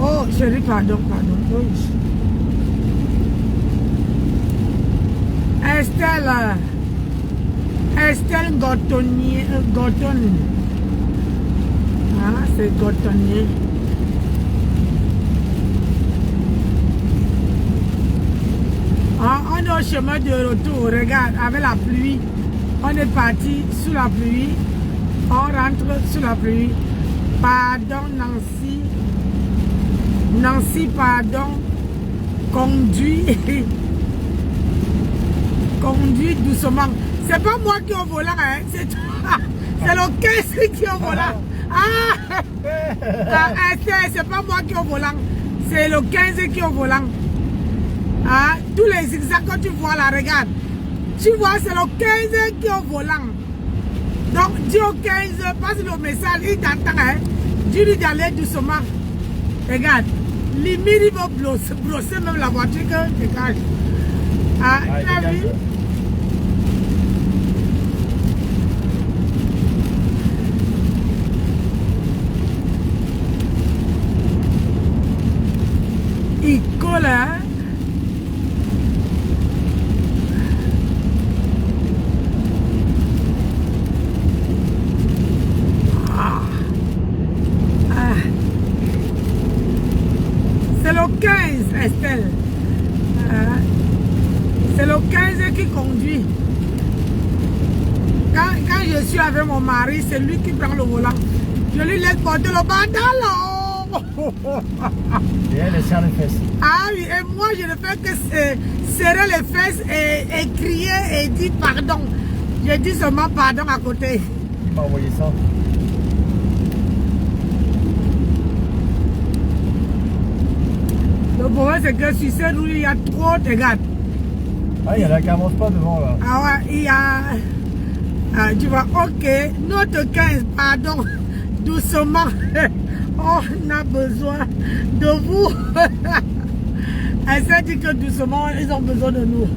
Oh, chérie, pardon. Oui. Estelle Gorton. Ah, c'est Gortonnier. Ah, on est au chemin de retour, regarde, avec la pluie. On est parti sous la pluie. On rentre sous la pluie. Pardon, Nancy. Nancy, pardon. Conduis. Conduis doucement. C'est pas moi qui est au volant, hein. C'est le 15 qui est au volant. C'est pas moi qui est au volant. C'est le 15 qui est au volant. Tous les zigzags que tu vois là, regarde. Tu vois, c'est le 15 qui est au volant. Donc, dis au 15, passe le message, il t'entend, hein. Dis-lui d'aller doucement. Regarde, limite, il va brosser même la voiture que tu caches. Tu as vu? Il colle, hein? C'est le 15, Estelle. C'est le 15 qui conduit. Quand je suis avec mon mari, c'est lui qui prend le volant. Je lui laisse porter le pantalon. Et elle serre les fesses. Ah oui, et moi je ne fais que serrer les fesses et crier et dire pardon. Je dis seulement pardon à côté. Il m'a envoyé ça. Le problème c'est que sur cette route il y a trop de gars. Ah, il y en a qui n'avancent pas devant là. Ah ouais, il y a... tu vois, ok, notre 15, pardon, doucement. On a besoin de vous. Elle s'est dit que doucement, ils ont besoin de nous.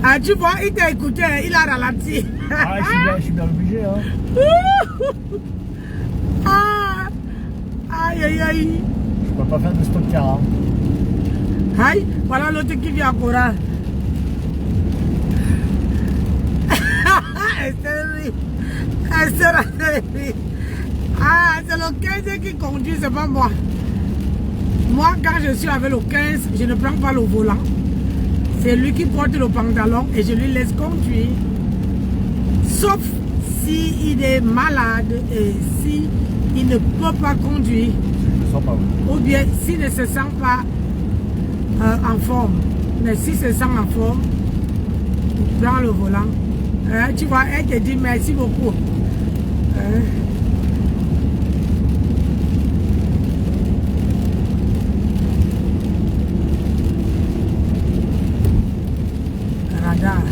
Ah, tu vois, il t'a écouté, il a ralenti. Ah, je suis bien obligé, hein. Aïe, aïe, aïe. Je peux pas faire de stop car, hein. Aïe, voilà l'autre qui vient encore. Elle se rit. Ah, c'est le 15 qui conduit, c'est pas moi. Moi, quand je suis avec le 15, je ne prends pas le volant. C'est lui qui porte le pantalon et je lui laisse conduire. Sauf s'il est malade et s'il ne peut pas conduire. Je ne sens pas. Ou bien s'il ne se sent pas en forme. Mais s'il se sent en forme, il prend le volant. Tu vois, elle te dit merci beaucoup. Radar.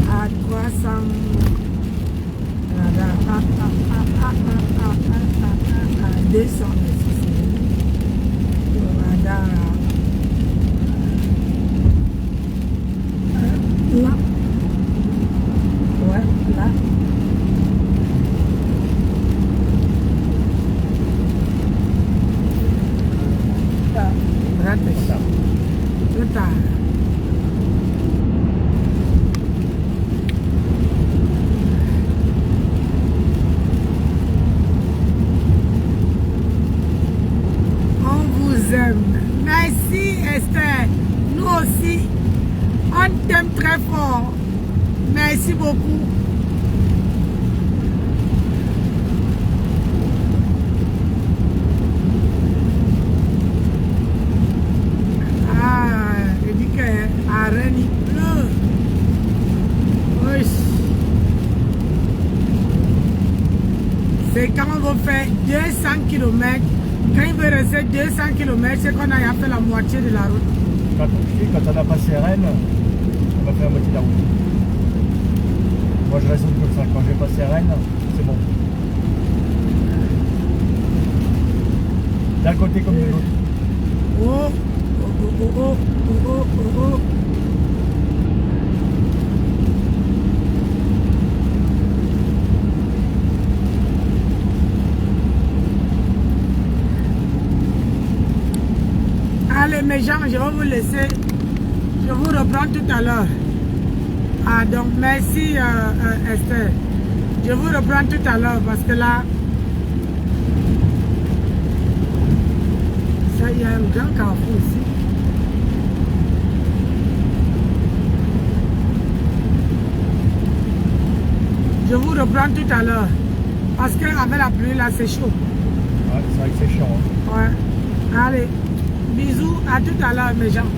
À 300. Radar. 200. Radar. Là. Ouais, là. Raté. Trop tard. On vous aime. Merci Esther. Nous aussi. On t'aime très fort. Merci beaucoup. Ah, je dis qu'à Rennes il pleut. Oui. C'est quand on va faire 200 km. Quand il veut rester 200 km, c'est qu'on a fait la moitié de la route. Quand on a passé Rennes, on va faire la moitié de la route. Moi je raisonne comme ça, quand j'ai passé Rennes, c'est bon. D'un côté comme de l'autre. Oh, oh, oh, oh, oh, oh, oh, oh. Allez mes gens, je vais vous laisser. Je vous reprends tout à l'heure. Ah donc merci Esther. Je vous reprends tout à l'heure parce que là, ça y a un grand carrefour ici. Je vous reprends tout à l'heure. Parce qu'avec la pluie là c'est chaud. Ouais, c'est vrai que c'est chiant. Hein. Ouais. Allez. Bisous, à tout à l'heure mes gens.